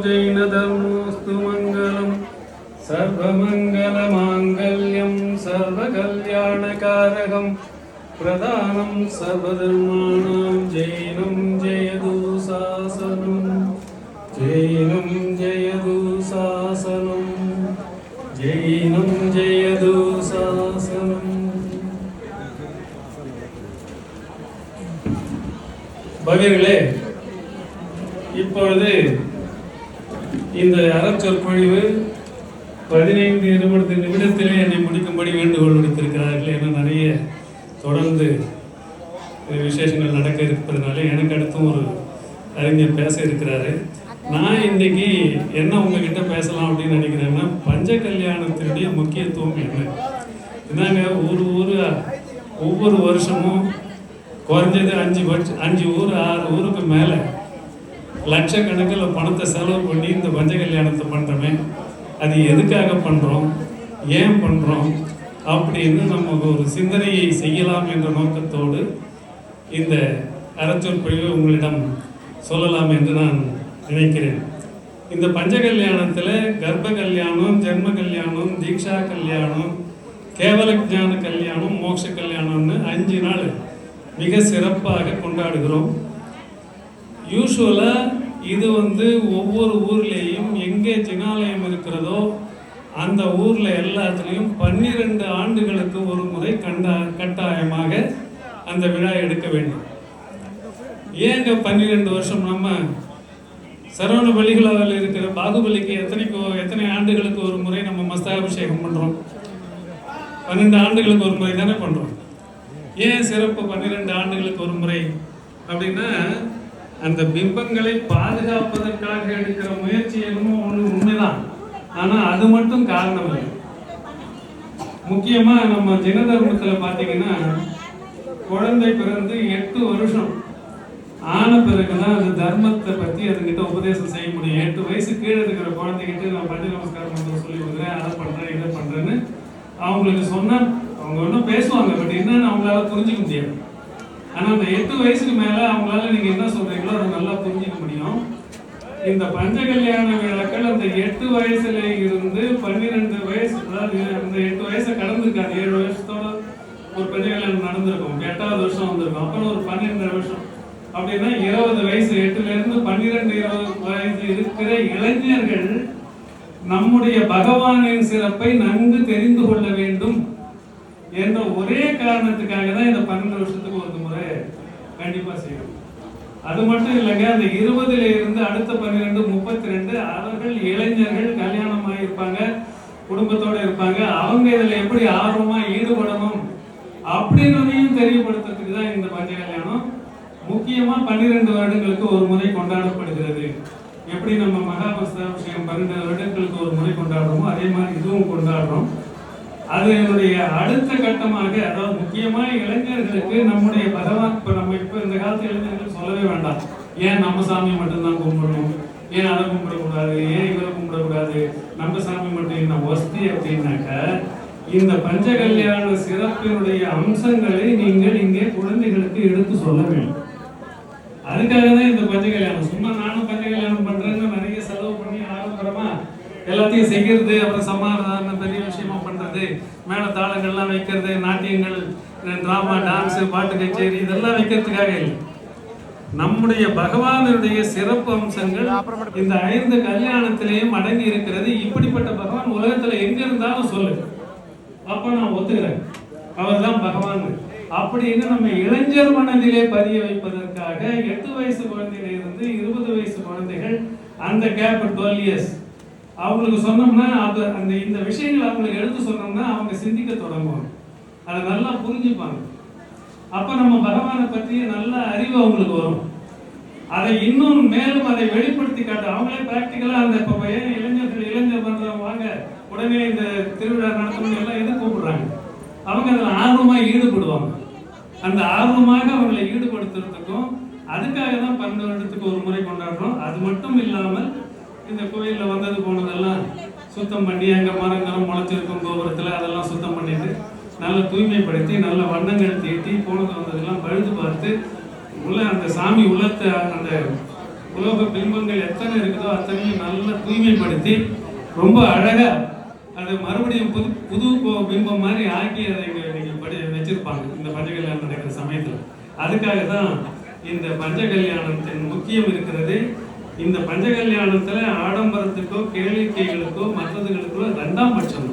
जैनधर्मोऽस्तु मङ्गलं सर्वमङ्गलमाङ्गल्यं सर्वकल्याणकारकं प्रधानं सर्वधर्माणां जैनं जयतु शासनं जैनं जयतु शासनं जैनं जयतु शासनं। பகீர்களே, இப்பொழுது இந்த அறச்சொற்பொழிவு 15-20 நிமிடத்திலே என்னை முடிக்கும்படி வேண்டுகோள் விடுத்திருக்கிறார்கள். ஏன்னா நிறைய தொடர்ந்து விசேஷங்கள் நடக்க இருப்பதனால எனக்கு அடுத்தும் ஒரு அறிஞர் பேச இருக்கிறாரு. நான் இன்னைக்கு என்ன உங்ககிட்ட பேசலாம் அப்படின்னு நினைக்கிறேன்னா, பஞ்ச கல்யாணத்தினுடைய முக்கியத்துவம் என்ன. என்னங்க, ஒவ்வொரு வருஷமும் குறைஞ்சது 5 ஊர் 6 ஊருக்கு மேலே லட்சக்கணக்கில் பணத்தை செலவு பண்ணி இந்த பஞ்ச கல்யாணத்தை பண்ணுறோமே, அது எதுக்காக பண்ணுறோம், ஏன் பண்ணுறோம் அப்படின்னு நமக்கு ஒரு சிந்தனையை செய்யலாம் என்ற நோக்கத்தோடு இந்த அறச்சொற்பொழிவை உங்களிடம் சொல்லலாம் என்று நான் நினைக்கிறேன். இந்த பஞ்ச கல்யாணத்தில் கர்ப்ப கல்யாணம், ஜென்ம கல்யாணம், தீக்ஷா கல்யாணம், கேவல ஞான கல்யாணம், மோட்ச கல்யாணம்னு 5 நாள் மிக சிறப்பாக கொண்டாடுகிறோம். யூஸ்வலாக இது ஒவ்வொரு ஊர்லேயும் எங்கே ஜினாலயம் இருக்கிறதோ அந்த ஊரில் எல்லாத்துலேயும் 12 ஆண்டுகளுக்கு ஒரு முறை கட்டாயமாக அந்த விழா எடுக்க வேண்டும். ஏங்க 12 வருஷம்? நம்ம சரவண பலிகளாவில் இருக்கிற பாகுபலிக்கு எத்தனை ஆண்டுகளுக்கு ஒரு முறை நம்ம மஸ்தாபிஷேகம் பண்ணுறோம்? 12 ஆண்டுகளுக்கு ஒரு முறை தானே பண்ணுறோம். ஏன் சிறப்பு 12 ஆண்டுகளுக்கு ஒரு முறை அப்படின்னா, அந்த பிம்பங்களை பாதுகாப்பதற்காக எடுக்கிற முயற்சி என்னமோ ஒன்று உண்மைதான். ஆனால் அது மட்டும் காரணம் இல்லை. முக்கியமாக நம்ம ஜென தர்மத்தில் பார்த்தீங்கன்னா, குழந்தை பிறந்து 8 வருஷம் ஆன பிறகுதான் அந்த தர்மத்தை பற்றி அதுக்கிட்ட உபதேசம் செய்ய முடியும். 8 வயசு கீழே இருக்கிற குழந்தைகிட்ட நான் பஞ்ச நமஸ்காரம் பண்ணுற சொல்லி கொடுக்குறேன், அதை பண்ணுறேன், இதை பண்ணுறேன்னு அவங்களுக்கு சொன்னால் அவங்க ஒன்றும் பேசுவாங்க. பட் என்னன்னு அவங்களால புரிஞ்சிக்க முடியாது. ஆனால் அந்த 8 வயசுக்கு மேலே அவங்களால நீங்கள் என்ன சொல்கிறீங்களோ அதை நல்லா புரிஞ்சிக்க முடியும். இந்த பஞ்ச கல்யாண விழாக்கள் அந்த 8 வயசுல இருந்து 12 வயசு, அதாவது அந்த 8 வயசை கடந்திருக்காது. 7 வருஷத்தோட ஒரு பஞ்ச கல்யாணம் நடந்திருக்கும், 8வது வருஷம் வந்திருக்கும், அப்புறம் ஒரு 12 வருஷம் அப்படின்னா 20 வயசு. 8லேருந்து 12-20 வயசு இருக்கிற இளைஞர்கள் நம்முடைய பகவானின் சிறப்பை நன்கு தெரிந்து கொள்ள வேண்டும் என்ற ஒரே காரணத்துக்காக தான் இந்த 12 வருஷத்துக்கு ஒரு முறை கண்டிப்பா செய்யணும். அது மட்டும் இல்லைங்க, அந்த 20ல இருந்து அடுத்த 12, 32 அவர்கள் இளைஞர்கள், கல்யாணம் ஆகியிருப்பாங்க, குடும்பத்தோடு இருப்பாங்க. அவங்க இதில் எப்படி ஆர்வமா ஈடுபடணும் அப்படின்றதையும் தெரியப்படுத்துறதுக்கு தான் இந்த பஞ்ச கல்யாணம் முக்கியமா 12 வருடங்களுக்கு ஒரு முறை கொண்டாடப்படுகிறது. எப்படி நம்ம மகாபஸ்தாபிஷேகம் 12 வருடங்களுக்கு ஒரு முறை கொண்டாடுறோமோ அதே மாதிரி இதுவும் கொண்டாடுறோம். அது என்னுடைய அடுத்த கட்டமாக, அதாவது முக்கியமாக இளைஞர்களுக்கு நம்முடைய பகவான், இப்போ இந்த காலத்து இளைஞர்கள் சொல்லவே வேண்டாம். ஏன் நம்ம சாமி மட்டும்தான் கும்பிடணும், ஏன் அதை கும்பிடக்கூடாது, ஏன் இவரை கும்பிடக்கூடாது, நம்ம சாமி மட்டும் என்ன வசதி அப்படின்னாக்க, இந்த பஞ்ச கல்யாண சிறப்பினுடைய அம்சங்களை நீங்கள் இங்கே குழந்தைகளுக்கு எடுத்து சொல்ல வேண்டும். அதுக்காக தான் இந்த பஞ்ச கல்யாணம். சும்மா நானும் பஞ்ச கல்யாணம் பண்றேன்னு நிறைய செலவு பண்ணி ஆரம்பரமா எல்லாத்தையும் செய்கிறது, அப்புறம் சமாதானம் பெரிய விஷயமா பண்றது, மேல தாளங்கள்லாம் வைக்கிறது, நாட்டியங்கள், டிராமா, டான்ஸ், பாட்டு கச்சேரி இதெல்லாம் வைக்கிறதுக்காக இல்லை. நம்முடைய பகவானுடைய சிறப்பு அம்சங்கள் இந்த 5 கல்யாணத்திலேயும் அடங்கி இருக்கிறது. இப்படிப்பட்ட பகவான் உலகத்துல எங்க இருந்தாலும் சொல்லு, அப்ப நான் ஒத்துக்கிறேன், அவர் தான் பகவான் அப்படின்னு நம்ம இளைஞர் மனதிலே பதிய வைப்பதற்காக 8 வயசு குழந்தையில இருந்து 20 வயசு குழந்தைகள், அந்த கேப் 12 இயர்ஸ் அவங்களுக்கு சொன்னோம்னா, அந்த இந்த விஷயங்களை அவங்களுக்கு எடுத்து சொன்னோம்னா அவங்க சிந்திக்க தொடங்குவாங்க, அதை நல்லா புரிஞ்சுப்பாங்க. அப்ப நம்ம பகவானை பற்றிய நல்ல அறிவு அவங்களுக்கு வரும். அதை இன்னும் மேலும் அதை வெளிப்படுத்தி காட்ட அவங்களே பிராக்டிக்கலா அந்த இப்போ இளைஞர் பண்றவங்க வாங்க உடனே இந்த திருவிழா நடத்தணும் எல்லாம் எது கூப்பிடுறாங்க, அவங்க அதில் ஆர்வமா ஈடுபடுவாங்க. அந்த ஆர்வமாக அவங்களை ஈடுபடுத்துறதுக்கும் அதுக்காக தான் 12 வருடத்துக்கு ஒரு முறை கொண்டாடுறோம். அது மட்டும் இல்லாமல் இந்த கோயிலில் வந்தது போனதெல்லாம் சுத்தம் பண்ணி, அங்கே மரங்களும் முளைச்சிருக்கும் கோபுரத்தில் அதெல்லாம் சுத்தம் பண்ணிட்டு நல்ல தூய்மைப்படுத்தி நல்ல வண்ணங்கள் தீட்டி போனது வந்ததெல்லாம் பழுது பார்த்து உள்ள அந்த சாமி உள்ளத்தை அந்த உலோக பிம்பங்கள் எத்தனை இருக்குதோ அத்தனையும் நல்லா தூய்மைப்படுத்தி ரொம்ப அழகா அதை மறுபடியும் புது புது பிம்பம் மாதிரி ஆக்கி அதை நீங்கள் வச்சிருப்பாங்க இந்த பஞ்சகல்யாணம் நடக்கிற சமயத்தில். அதுக்காக தான் இந்த பஞ்சகல்யாணத்தின் முக்கியம் இருக்கிறது. இந்த பஞ்சகல்யாணத்தில் ஆடம்பரத்துக்கோ கேளிக்கைகளுக்கோ மற்றதுகளுக்கோ 2ஆம் பட்சம்.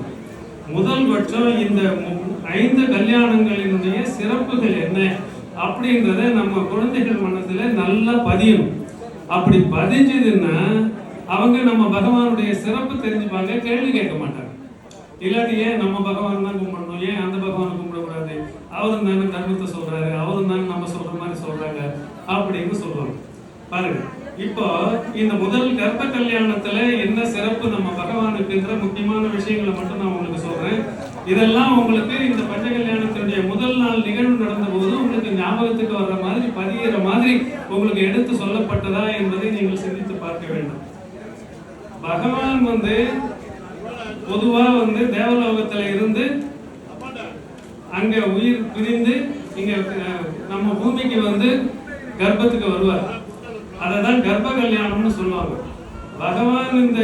முதல் பட்சம் இந்த 5 கல்யாணங்களினுடைய சிறப்புகள் என்ன அப்படின்றத நம்ம குழந்தைகள் மனதில் நல்லா பதியணும். அப்படி பதிஞ்சதுன்னா அவங்க நம்ம பகவானுடைய சிறப்பு தெரிஞ்சுப்பாங்க, கேள்வி கேட்க மாட்டாங்க. இல்லாட்டி ஏன் நம்ம பகவான் தான் கும்பிடணும், ஏன் அந்த பகவானை கும்பிடக்கூடாது, அவரும் தானே தர்மத்தை சொல்றாரு, அவரும் தானே நம்ம சொல்ற மாதிரி சொல்றாங்க அப்படின்னு சொல்லுவாங்க. பாருங்க, இப்போ இந்த முதல் கர்ப்ப கல்யாணத்துல என்ன சிறப்பு நம்ம பகவானுக்குன்ற முக்கியமான விஷயங்களை மட்டும் நான் உங்களுக்கு சொல்றேன். இதெல்லாம் உங்களுக்கு இந்த பஞ்ச கல்யாணத்தினுடைய முதல் நாள் நிகழ்வு நடந்த போது உங்களுக்கு ஞாபகத்துக்கு வர்ற மாதிரி பதிகிற மாதிரி உங்களுக்கு எடுத்து சொல்லப்பட்டதா என்பதை நீங்கள் சிந்தித்து பார்க்க வேண்டும். பகவான் பொதுவா தேவலோகத்துல இருந்து அங்க உயிர் பிரிந்து இங்க நம்ம பூமிக்கு கர்ப்பத்துக்கு வருவார். அததான் கர்ப்ப கல்யாணம்னு சொல்லுவாங்க. பகவான் இந்த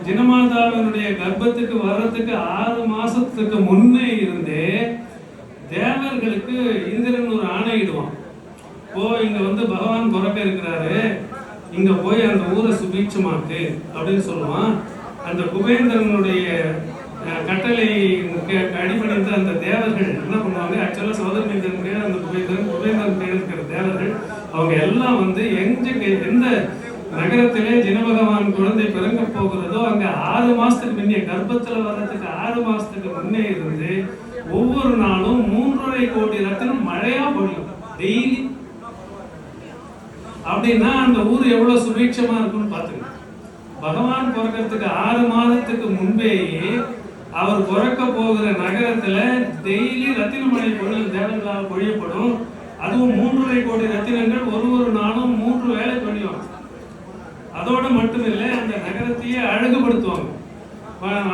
ஜினமாதாவினுடைய கர்ப்பத்துக்கு வர்றதுக்கு 6 மாசத்துக்கு முன்னே இருந்தே தேவர்களுக்கு இந்திரன் ஒரு ஆணையிடுவான். இங்க பகவான் பிறக்க இருக்கிறாரு, இங்க போய் அந்த ஊரை சுபீட்சமாக்கு அப்படின்னு சொல்லுவான். அந்த குபேந்திரனுடைய கட்டளை அடிபணிந்த அந்த தேவர்கள் என்ன பண்ணுவாங்க, ஆக்சுவலா சோதரமேந்திரன் அந்த குபேந்திரன் இருக்கிற தேவர்கள் அவங்க எல்லாம் எந்த நகரத்திலே ஜினபகவான் குழந்தை பிறங்க போகிறதோ அங்க 6 மாசத்துக்கு முன்னே கர்ப்பத்துல வர்றதுக்கு 6 மாசத்துக்கு முன்னே இருந்து ஒவ்வொரு நாளும் 3.5 கோடி ரத்தினம் மழையா பொழியும் டெய்லி. அப்படின்னா அந்த ஊர் எவ்வளவு சுபீட்சமா இருக்கும்னு பாத்துங்க. பகவான் பிறக்கிறதுக்கு 6 மாதத்துக்கு முன்பேயே அவர் பிறக்க போகிற நகரத்துல டெய்லி ரத்தின மழை தேவர்களால் பொழியப்படும். அதுவும் 3.5 கோடி ரத்தினங்கள் ஒரு நாளும் 3 வேளை பொழியும். அதோட மட்டுமில்லை, அந்த நகரத்தையே அழகுபடுத்துவாங்க.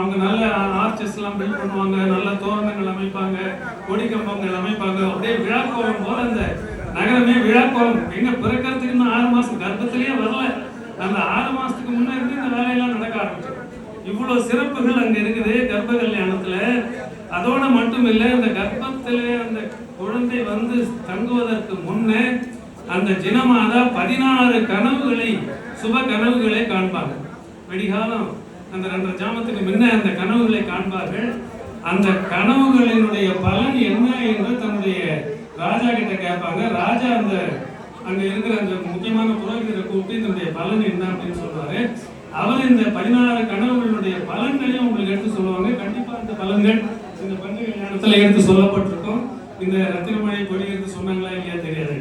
அவங்க நல்ல ஆர்ச்சஸ் எல்லாம் பில்ட் பண்ணுவாங்க, நல்ல தோரணங்கள் அமைப்பாங்க, கொடி கம்பங்கள் அமைப்பாங்க. அப்படியே விழாக்கோலம் போல அந்த நகரமே விழாக்கோலம். எங்க பிறக்கிறதுக்கு இன்னும் 6 மாசம் கர்ப்பத்திலேயே வரல, அந்த 6 மாசத்துக்கு முன்னே இருந்து இந்த வேலையெல்லாம் நடக்க ஆரம்பிச்சு. இவ்வளவு சிறப்புகள் அங்க இருக்குது கர்ப்ப கல்யாணத்துல. அதோட மட்டும் இல்லை, அந்த கர்ப்பத்துல அந்த குழந்தை தங்குவதற்கு முன்னே அந்த ஜினமாதா 16 கனவுகளை, சுப கனவுகளை காண்பாங்க. வெடிகாலம் அந்த 2:30 ஜாமத்துக்கு முன்ன அந்த கனவுகளை காண்பார்கள். அந்த கனவுகளினுடைய பலன் என்ன என்று தன்னுடைய ராஜா கிட்ட கேட்பாங்க. ராஜா அங்க இருக்கிற அந்த முக்கியமான புரோகிதரை கூப்பிட்டு இதனுடைய பலன் என்ன அப்படின்னு சொல்றாரு. அவர் இந்த 16 கனவுகளுடைய பலன்களையும் உங்களுக்கு எடுத்து சொல்லுவாங்க. கண்டிப்பா அந்த பலன்கள் இந்த பஞ்ச கல்யாணத்துல எடுத்து சொல்லப்பட்டிருக்கும். இந்த ரத்தினமழை பொழிகிறது சொன்னாங்களா இல்லையா தெரியாது.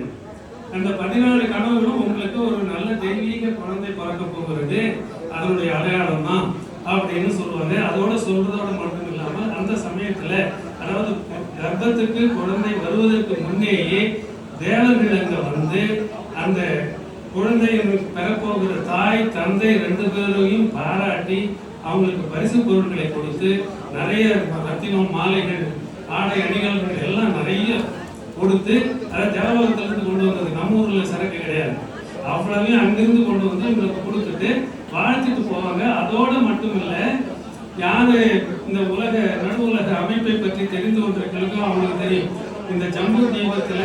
அந்த 16 கனவுகளும் உங்களுக்கு ஒரு நல்ல தெய்வீக குழந்தை பிறக்க போகிறது, அதனுடைய அடையாளம் தான் அப்படின்னு சொல்லுவாங்க. அதோட சொல்றதோட மட்டும் இல்லாம அந்த சமயத்துல, அதாவது கர்ப்பத்துக்கு குழந்தை வருவதற்கு முன்னேயே தேவர்கள் அங்க அந்த குழந்தை பெறப்போகிற தாய் தந்தை 2 பேரையும் பாராட்டி அவங்களுக்கு பரிசு பொருட்களை கொடுத்து நிறைய ரத்தினம், மாலைகள், ஆடை அணிகலன்கள் எல்லாம் நிறைய கொடுத்து, அதை தேவலோகத்திலிருந்து கொண்டு வந்தது. நம்ம ஊர்ல சரக்கு கிடையாது, அவ்வளவையும் அங்கிருந்து கொண்டு இவங்களுக்கு கொடுத்துட்டு வாழ்த்துட்டு போவாங்க. அதோட மட்டும் இல்லை, யாரு இந்த நடு உலக அமைப்பை பற்றி தெரிந்து கொண்டிருக்கிறதுக்கும் அவங்களுக்கு தெரியும். இந்த ஜம்பு தீபத்துல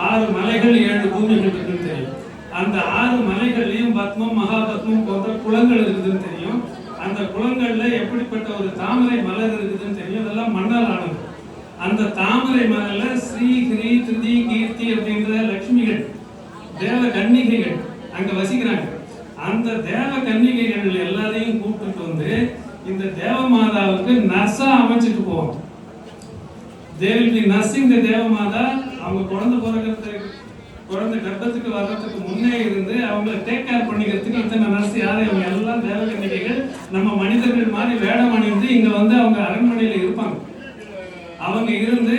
6 மலைகள் 7 பூமிகள் இருக்குன்னு தெரியும். அந்த 6 மலைகள்லயும் பத்மம், மகாபத்மம் போன்ற குளங்கள் இருக்குதுன்னு தெரியும். அந்த குளங்கள்ல எப்படிப்பட்ட ஒரு தாமரை மலர் இருக்குதுன்னு தெரியும். அதெல்லாம் மண்ணால் ஆனது. அந்த தாமரை மலர்ல ஸ்ரீ, ஹ்ரீ, திருதி, கீர்த்தி அப்படின்ற லட்சுமிகள், தேவ கன்னிகைகள் அங்க வசிக்கிறாங்க. அந்த தேவ கன்னிகைகள் எல்லாரையும் கூப்பிட்டு இந்த தேவமாதாவுக்கு நர்ஸா அமைச்சிட்டு போவோம். They will be nursing the Devamatha. அவங்க குழந்தை கர்ப்பத்துக்கு வர்றதுக்கு முன்னே இருந்து அவங்களை டேக் கேர் பண்ணிக்கிறதுக்கு இத்தனை நர்ஸ் யாரு, அவங்க எல்லாம் தேவ கன்னிகைகள். நம்ம மனிதர்கள் மாதிரி வேடம் அணிந்து இங்க அவங்க அரண்மனையில இருப்பாங்க. அவங்க இருந்து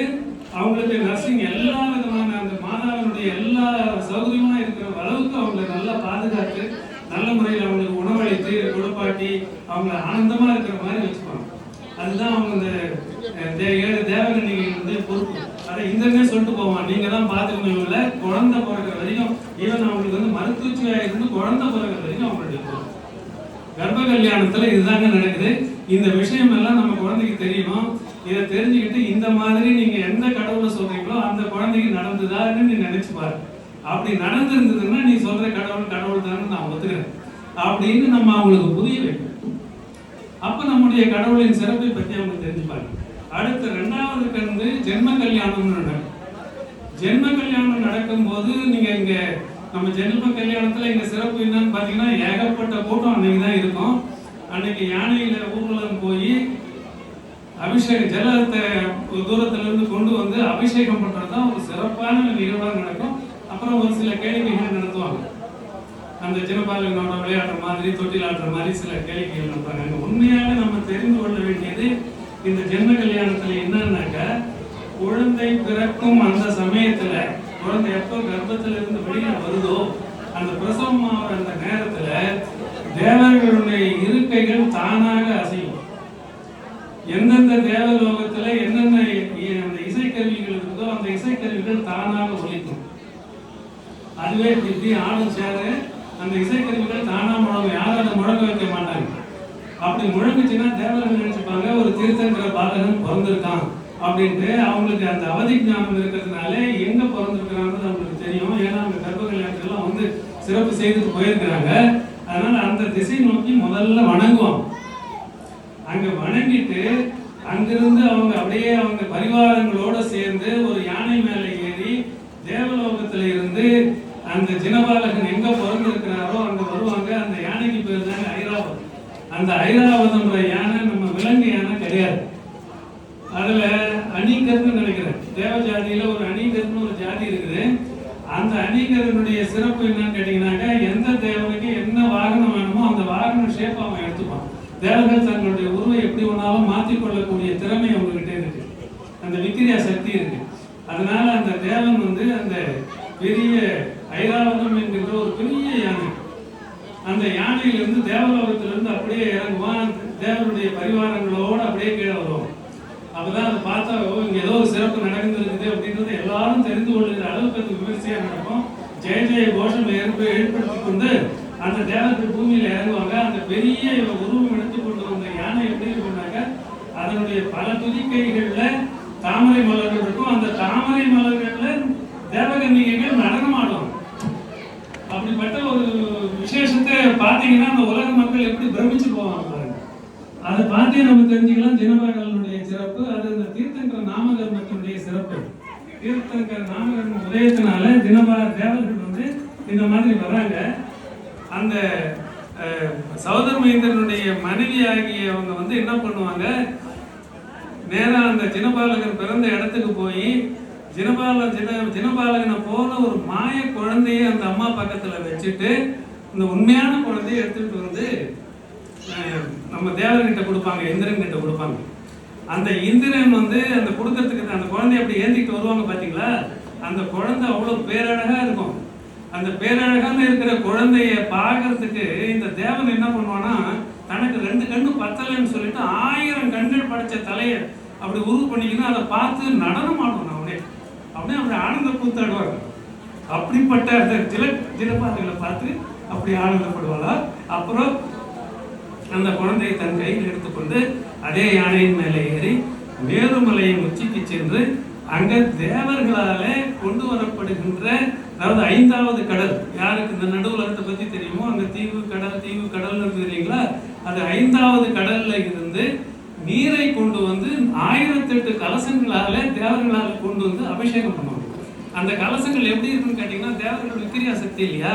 அவங்களுக்கு நர்சிங் எல்லா விதமான அந்த மாதாவினுடைய எல்லா சௌகரியமா இருக்கிற அளவுக்கு அவங்களை நல்லா பாதுகாத்து நல்ல முறையில் அவங்களுக்கு உணவளித்து குளிப்பாட்டி அவங்களை ஆனந்தமா இருக்கிற மாதிரி வச்சுப்பாங்க. அதுதான் அவங்க இந்த 7 தேவகன்னிகள் பொறுப்பு. அதை இந்திரனே சொல்லிட்டு போவான், நீங்க தான் பார்த்துக்கணும், குழந்தை பிறகுற வரைக்கும் ஈவன் அவங்களுக்கு வந்து மருத்துவச்சியா இருந்து குழந்தை பிறகுற வரைக்கும் அவங்களுடைய கர்ப்ப கல்யாணத்துல இதுதாங்க நடக்குது. இந்த விஷயம் எல்லாம் நம்ம குழந்தைக்கு தெரியணும். இதை தெரிஞ்சுக்கிட்டு இந்த மாதிரி நீங்க எந்த கடவுளை சொல்றீங்களோ அந்த குழந்தைக்கு நடந்துதான்னு நீ நினைச்சு பாரு. அப்படி நடந்திருந்ததுன்னா நீ சொல்ற கடவுள் கடவுள் தானே நான் ஒத்துக்கிறேன் அப்படின்னு நம்ம அவங்களுக்கு புரிய வைக்கணும். அப்ப நம்முடைய கடவுளின் சிறப்பை பத்தி அவங்க தெரிஞ்சுப்பாங்க. அடுத்த 2வது கண்டு ஜென்ம கல்யாணம்னு நடக்கும். ஜென்ம கல்யாணம் நடக்கும் போது நீங்க இங்க நம்ம ஜென்ம கல்யாணத்துல இங்க சிறப்பு என்னன்னு பாத்தீங்கன்னா ஏகப்பட்ட கூட்டம் அன்னைக்கு தான் இருக்கும். அன்னைக்கு யானையில ஊர்வலம் போய் அபிஷேகம் ஜலத்தை தூரத்துல இருந்து கொண்டு வந்து அபிஷேகம் பண்றதுதான் ஒரு சிறப்பான நிகழ்வாக நடக்கும். அப்புறம் ஒரு சில கேளிக்கைகள் நடத்துவாங்க. அந்த ஜனபாலனோட விளையாடுற மாதிரி தொட்டில் ஆடுற மாதிரி சில கேளிக்கைகள் நடப்பாங்க. அங்க உண்மையாக நம்ம தெரிந்து கொள்ள வேண்டியது இந்த ஜென்ம கல்யாணத்துல என்னன்னாக்க, குழந்தை பிறக்கும் அந்த சமயத்துல குழந்தை எப்போ கர்ப்பத்துல இருந்து வெளியில வருதோ அந்த பிரசவம் ஆகிற அந்த நேரத்துல தேவர்களுடைய இருக்கைகள் தானாக அசையும். எந்தெந்த தேவலோகத்துல என்னென்ன அந்த இசைக்கருவிகள் இருக்குதோ அந்த இசைக்கருவிகள் தானாக ஒலிக்கும். அதுவே இப்படி ஆடும் சேரு அந்த இசைக்கருவிகள் தானா முழங்கும். யாரும் அதை முழங்க வைக்க மாட்டாங்க. அப்படி முழங்குச்சுன்னா தேவர்கள் நினைச்சுப்பாங்க ஒரு தீர்த்தங்கிற பாலகன் பிறந்திருக்கான் அப்படின்ட்டு. அவங்களுக்கு அந்த அவதி ஞானம் இருக்கிறதுனால எங்க பிறந்திருக்கிறான்னு அவங்களுக்கு தெரியும். ஏன்னா அந்த கர்ப்ப கல்யாணத்தெல்லாம் வந்து சிறப்பு செய்துட்டு போயிருக்கிறாங்க. அதனால அந்த திசை நோக்கி முதல்ல வணங்குவாங்க. அங்க வணங்கிட்டு அங்கிருந்து அவங்க அப்படியே அவங்க பரிவாரங்களோட சேர்ந்து ஒரு யானை மேல ஏறி தேவலோகத்துல இருந்து அந்த ஜினபாலகன் எங்க பிறந்திருக்கிறாரோ அங்க வருவாங்க. அந்த யானைக்கு பேர் தாங்க ஐராவதம். அந்த ஐராவதம்ன்ற யானை நம்ம விலங்கு யானை கிடையாது. அதுல அணிகர்னு நினைக்கிறேன், தேவஜாதியில ஒரு அணிகர்னு ஒரு ஜாதி இருக்குது. அந்த அணிகரனுடைய சிறப்பு என்னன்னு கேட்டீங்கன்னாக்க, எந்த தேவனுக்கு என்ன வாகனம் வேணுமோ அந்த வாகன ஷேப் அவன் எடுத்துப்பான். தேவர்கள் தங்களுடைய உருவை எப்படி ஒன்றாலும் மாற்றிக்கொள்ளக்கூடிய திறமை அவங்ககிட்ட இருக்கு, அந்த விக்கிரியா சக்தி இருக்கு. அதனால அந்த தேவன் வந்து அந்த பெரிய ஐராவதம் என்கின்ற ஒரு பெரிய யானை, அந்த யானையிலிருந்து தேவலோகத்திலிருந்து அப்படியே இறங்குவான். தேவனுடைய பரிவாரங்களோடு அப்படியே கீழே வருவோம். அப்பதான் அதை பார்த்தா இங்க ஏதோ ஒரு சிறப்பு நடந்துருக்குது அப்படின்றது எல்லாரும் தெரிந்து கொள்ளுகிற அளவுக்கு அது விமர்சையா நடக்கும். ஜெய ஜெய கோஷம் ஏற்படுத்தி கொண்டு அந்த தேவர்கள் பூமியில இறங்குவாங்க. அந்த பெரிய உருவம் எடுத்து கொண்டு வந்த யானை எப்படி இருக்குன்னாக்க, அதனுடைய பல துதிக்கைகள்ல தாமரை மலர்கள் இருக்கும். அந்த தாமரை மலர்கள்ல தேவகன்னிகைகள் நடனம் ஆடுவாங்க. அப்படிப்பட்ட ஒரு விசேஷத்தை பார்த்தீங்கன்னா அந்த உலக மக்கள் எப்படி பிரமிச்சு போவாங்க பாருங்க. அதை பார்த்தே நம்ம தெரிஞ்சுக்கலாம் ஜனபாலனுடைய சிறப்பு. அது இந்த தீர்த்தங்கர நாமகர்மத்தினுடைய சிறப்பு. தீர்த்தங்கர நாமகர்ம உதயத்தினால தேவர்கள் வந்து இந்த மாதிரி வராங்க. அந்த சௌதர்மேந்திரனுடைய மனைவி ஆகியவங்க வந்து என்ன பண்ணுவாங்க, நேரா அந்த ஜினபாலகன் பிறந்த இடத்துக்கு போய் ஜினபாலகனை போல ஒரு மாய குழந்தைய அந்த அம்மா பக்கத்துல வச்சுட்டு இந்த உண்மையான குழந்தைய எடுத்துட்டு வந்து நம்ம தேவர்கிட்ட கொடுப்பாங்க, இந்திரன் கிட்ட கொடுப்பாங்க. அந்த இந்திரன் வந்து அந்த கொடுக்கறதுக்கு அந்த குழந்தைய அப்படி ஏந்திட்டு வருவாங்க பாத்தீங்களா. அந்த குழந்தை அவ்வளவு பேரழகா இருக்கும். அந்த பேரழகான இருக்கிற குழந்தைய பார்க்கறதுக்கு இந்த தேவன் என்ன பண்ணுவானா, தனக்கு 2 கண்ணு பத்தலைன்னு சொல்லிட்டு 1000 கண்கள் படைச்ச தலைய அப்படி உருவு பண்ணிக்கணும். அதை பார்த்து நடனம் ஆடுவான். அப்படியே அப்படி ஆனந்த கூத்தாடுவாங்க. அப்படிப்பட்ட அந்த ஜினபாலகளை பார்த்து அப்படி ஆனந்தப்படுவாளா. அப்புறம் அந்த குழந்தையை தன் கையில் எடுத்துக்கொண்டு அதே யானையின் மேலே ஏறி மேருமலையின் உச்சிக்கு சென்று அங்க தேவர்களால கொண்டு வரப்படுகின்ற, அதாவது 5வது கடல், யாருக்கு இந்த நடுவுலகத்தை பத்தி தெரியுமோ அங்க தீவு கடல் இருக்குது இல்லைங்களா. அது 5வது கடல்ல இருந்து நீரை கொண்டு வந்து 1008 கலசங்களால தேவர்களால கொண்டு வந்து அபிஷேகம் பண்ணுவாங்க. அந்த கலசங்கள் எப்படி இருக்குன்னு கேட்டீங்கன்னா, தேவர்களோட விக்கிரியா சக்தி இல்லையா.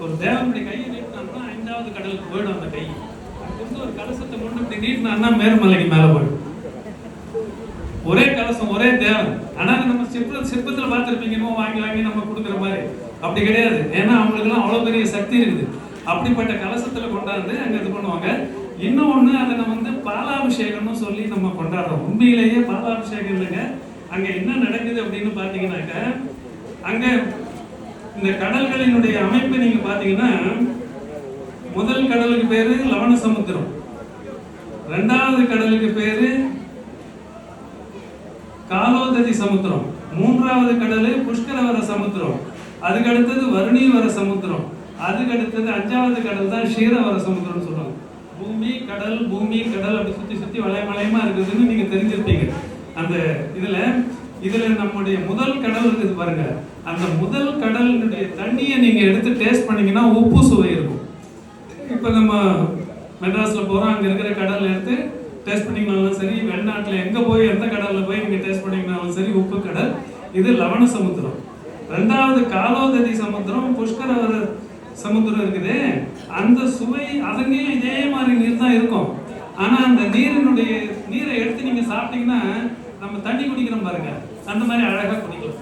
ஒரு தேவனுடைய கையை நீட்டினாங்கன்னா 5வது கடலுக்கு போயிடும். அந்த கை அங்கிருந்து ஒரு கலசத்தை கொண்டு இப்படி நீட்டினான்னா மேருமலைக்கு மேல போயிடும். ஒரே கலசம், ஒரே தேவன். ஆனா நம்ம சிற்பத்துல பார்த்துருப்பீங்க, வாங்கி நம்ம கொடுக்குற மாதிரி. அப்படி கிடையாது. ஏன்னா அவங்களுக்கு எல்லாம் அவ்வளவு பெரிய சக்தி இருக்குது. அப்படிப்பட்ட கலசத்துல கொண்டாந்து அங்க இது பண்ணுவாங்க. இன்னொன்னு அதை நம்ம வந்து பாலாபிஷேகம்னு சொல்லி நம்ம கொண்டாடுறோம். உண்மையிலேயே பாலாபிஷேகம் இல்லைங்க. அங்க என்ன நடக்குது அப்படின்னு பாத்தீங்கன்னாக்க, அங்க இந்த கடல்களினுடைய அமைப்பு நீங்க பாத்தீங்கன்னா, முதல் கடலுக்கு பேரு லவண சமுத்திரம், 2வது கடலுக்கு பேரு காலோததி சமுத்திரம், மூன்றாவது கடல் புஷ்கரவர சமுத்திரம், அதுக்கு அடுத்தது வருணீவர சமுத்திரம், அதுக்கு அடுத்தது அஞ்சாவது கடல் தான் க்ஷீரவர சமுத்திரம்னு சொல்லுவாங்க. பூமி கடல் பூமி கடல் அப்படி சுற்றி சுற்றி வளையமா இருக்குதுன்னு நீங்க தெரிஞ்சிருப்பீங்க. அந்த இதுல நம்முடைய முதல் கடல் இருக்குது பாருங்க. அந்த முதல் கடலுடைய தண்ணியை நீங்க எடுத்து டேஸ்ட் பண்ணீங்கன்னா உப்பு சுவை இருக்கும். இப்போ நம்ம மெட்ராஸ்ல போறோம், அங்க இருக்கிற கடல் எடுத்து டேஸ்ட் பண்ணிங்கனாலும் சரி, வெளிநாட்டுல எங்க போய் எந்த கடல்ல போய் நீங்க டேஸ்ட் பண்ணீங்கனாலும் சரி உப்பு கடல். இது லவண சமுத்திரம். ரெண்டாவது காலோதரி சமுத்திரம், புஷ்கரவர சமுத்திரம் இருக்குது. அந்த சுவை அதுங்கேயும் இதே மாதிரி நீர் தான் இருக்கும். ஆனா அந்த நீரை எடுத்து நீங்க சாப்பிட்டீங்கன்னா நம்ம தண்ணி குடிக்கிறோம் பாருங்க, அந்த மாதிரி அழகா குடிக்கலாம்.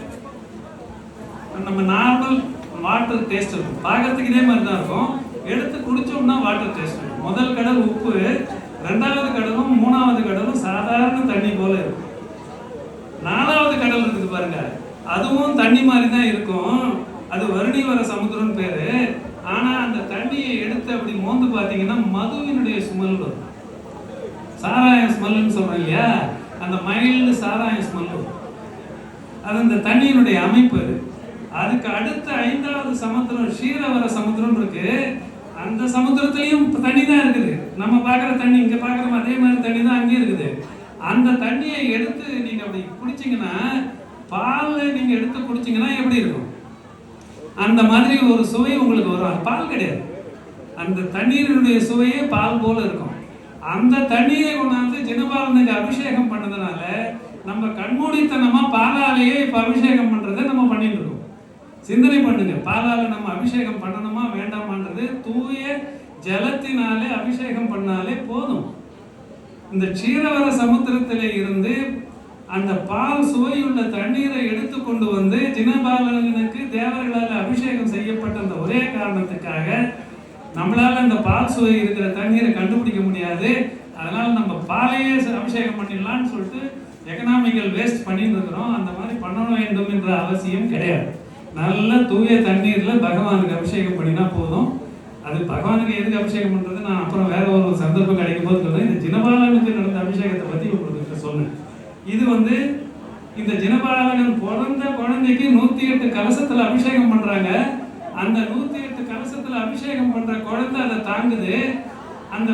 நம்ம நார்மல் வாட்டர் டேஸ்ட் இருக்கும், பார்க்கறதுக்கு இதே மாதிரி தான் இருக்கும். எடுத்து குடிச்சோம்னா வாட்டர் டேஸ்ட் இருக்கும். முதல் கடல் உப்பு, ரெண்டாவது கடலும் மூணாவது கடலும் சாதாரண தண்ணி போல இருக்கும். நாலாவது கடல் இருக்குது பாருங்க, அதுவும் தண்ணி மாதிரி தான் இருக்கும். அது வருணீவர சமுத்திரம் பேரு. ஆனா அந்த தண்ணியை எடுத்து அப்படி மோந்து பார்த்தீங்கன்னா மதுவினுடைய ஸ்மெல் வரும். சாராய ஸ்மெல்னு சொல்றோம் இல்லையா, அந்த மைல்டு சாராய ஸ்மெல் வரும். அது அந்த தண்ணியினுடைய அமைப்பு. அதுக்கு அடுத்த ஐந்தாவது சமுத்திரம் க்ஷீரவர சமுத்திரம் இருக்கு. அந்த சமுத்திரத்திலையும் தண்ணி தான் இருக்குது. நம்ம பார்க்குற தண்ணி இங்கே பார்க்குறோம் அதே மாதிரி தண்ணி தான் அங்கேயும் இருக்குது. அந்த தண்ணியை எடுத்து நீங்கள் அப்படி குடிச்சிங்கன்னா, பாலில் நீங்கள் எடுத்து குடிச்சிங்கன்னா எப்படி இருக்கும், அந்த மாதிரி ஒரு சுவை உங்களுக்கு வரும். அது பால் கிடையாது, அந்த தண்ணீரினுடைய சுவையே பால் போல இருக்கும். அந்த தண்ணீரை கொண்டாந்து ஜினபாலனுக்கு அபிஷேகம் பண்ணதுனால நம்ம கண்மூடித்தனமா பாலாலேயே இப்போ அபிஷேகம் பண்ணுறதை நம்ம பண்ணிட்டு இருக்கோம். சிந்தனை பண்ணுங்க, பாலால நம்ம அபிஷேகம் பண்ணணுமா வேண்டாமான்றது தூய ஜலத்தினாலே அபிஷேகம் பண்ணாலே போதும். இந்த க்ஷீரவர சமுத்திரத்திலே இருந்து அந்த பால் சுவையுள்ள தண்ணீரை எடுத்து கொண்டு வந்து ஜினபாலனுக்கு தேவர்களால் அபிஷேகம் செய்யப்பட்ட அந்த ஒரே காரணத்துக்காக நம்மளால அந்த பால் சுவை இருக்கிற தண்ணீரை கண்டுபிடிக்க முடியாது. அதனால நம்ம பாலையே அபிஷேகம் பண்ணிடலாம்னு சொல்லிட்டு எக்கனாமிக்கல் வேஸ்ட் பண்ணிட்டு இருக்கிறோம். அந்த மாதிரி பண்ண வேண்டும் என்ற அவசியம் கிடையாது. நல்ல தூய தண்ணீர்ல பகவானுக்கு அபிஷேகம் பண்ணினா போதும். அது பகவானுக்கு எதுக்கு அபிஷேகம் பண்றது நான் அப்புறம் வேற ஒரு சந்தர்ப்பம் கிடைக்கும் போது சொல்றேன். இந்த ஜினபாலனுக்கு நடந்த அபிஷேகத்தை பத்தி உங்களுக்கு சொன்னேன். இது இந்த ஜினபாலகன் பிறந்த குழந்தைக்கு 108 கலசத்துல அபிஷேகம் பண்றாங்க. அந்த 108 கலசத்துல அபிஷேகம் பண்ற குழந்தை அதை தாங்குது. அந்த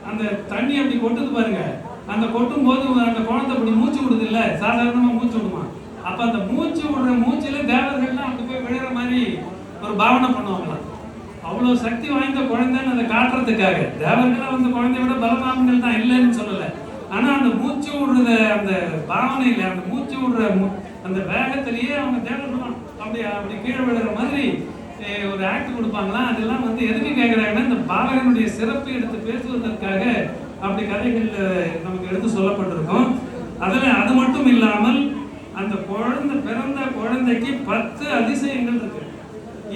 அந்த தண்ணி அப்படி கொட்டுது பாருங்க. அந்த கொட்டும் போது அந்த குழந்தை அப்படி மூச்சு விடுது இல்ல, சாதாரணமா மூச்சு விடுமா. அப்ப அந்த மூச்சு விடுற மூச்சில தேவர்கள்லாம் அப்படி போய் விழுற மாதிரி ஒரு பாவனை பண்ணுவாங்களாம். அவ்வளவு சக்தி வாய்ந்த குழந்தைன்னு அதை காட்டுறதுக்காக தேவர்களா வந்து குழந்தைய விட பலராமங்கள் தான் இல்லைன்னு சொல்லல. ஆனா அந்த மூச்சு விடுறத அந்த பாவனையில அந்த மூச்சு விடுற அந்த வேகத்திலேயே அவங்க தேவர்களும் அப்படி கீழே விழுற மாதிரி ஒரு ஆக்ட் கொடுப்பாங்களாம். அதெல்லாம் எதுக்கு கேட்குறாங்கன்னா இந்த பாலகனுடைய சிறப்பு எடுத்து பேசுவதற்காக அப்படி கதைகள் நமக்கு எடுத்து சொல்லப்பட்டிருக்கும். அது மட்டும் இல்லாமல் அந்த பிறந்த குழந்தைக்கு 10 அதிசயங்கள் இருக்கு.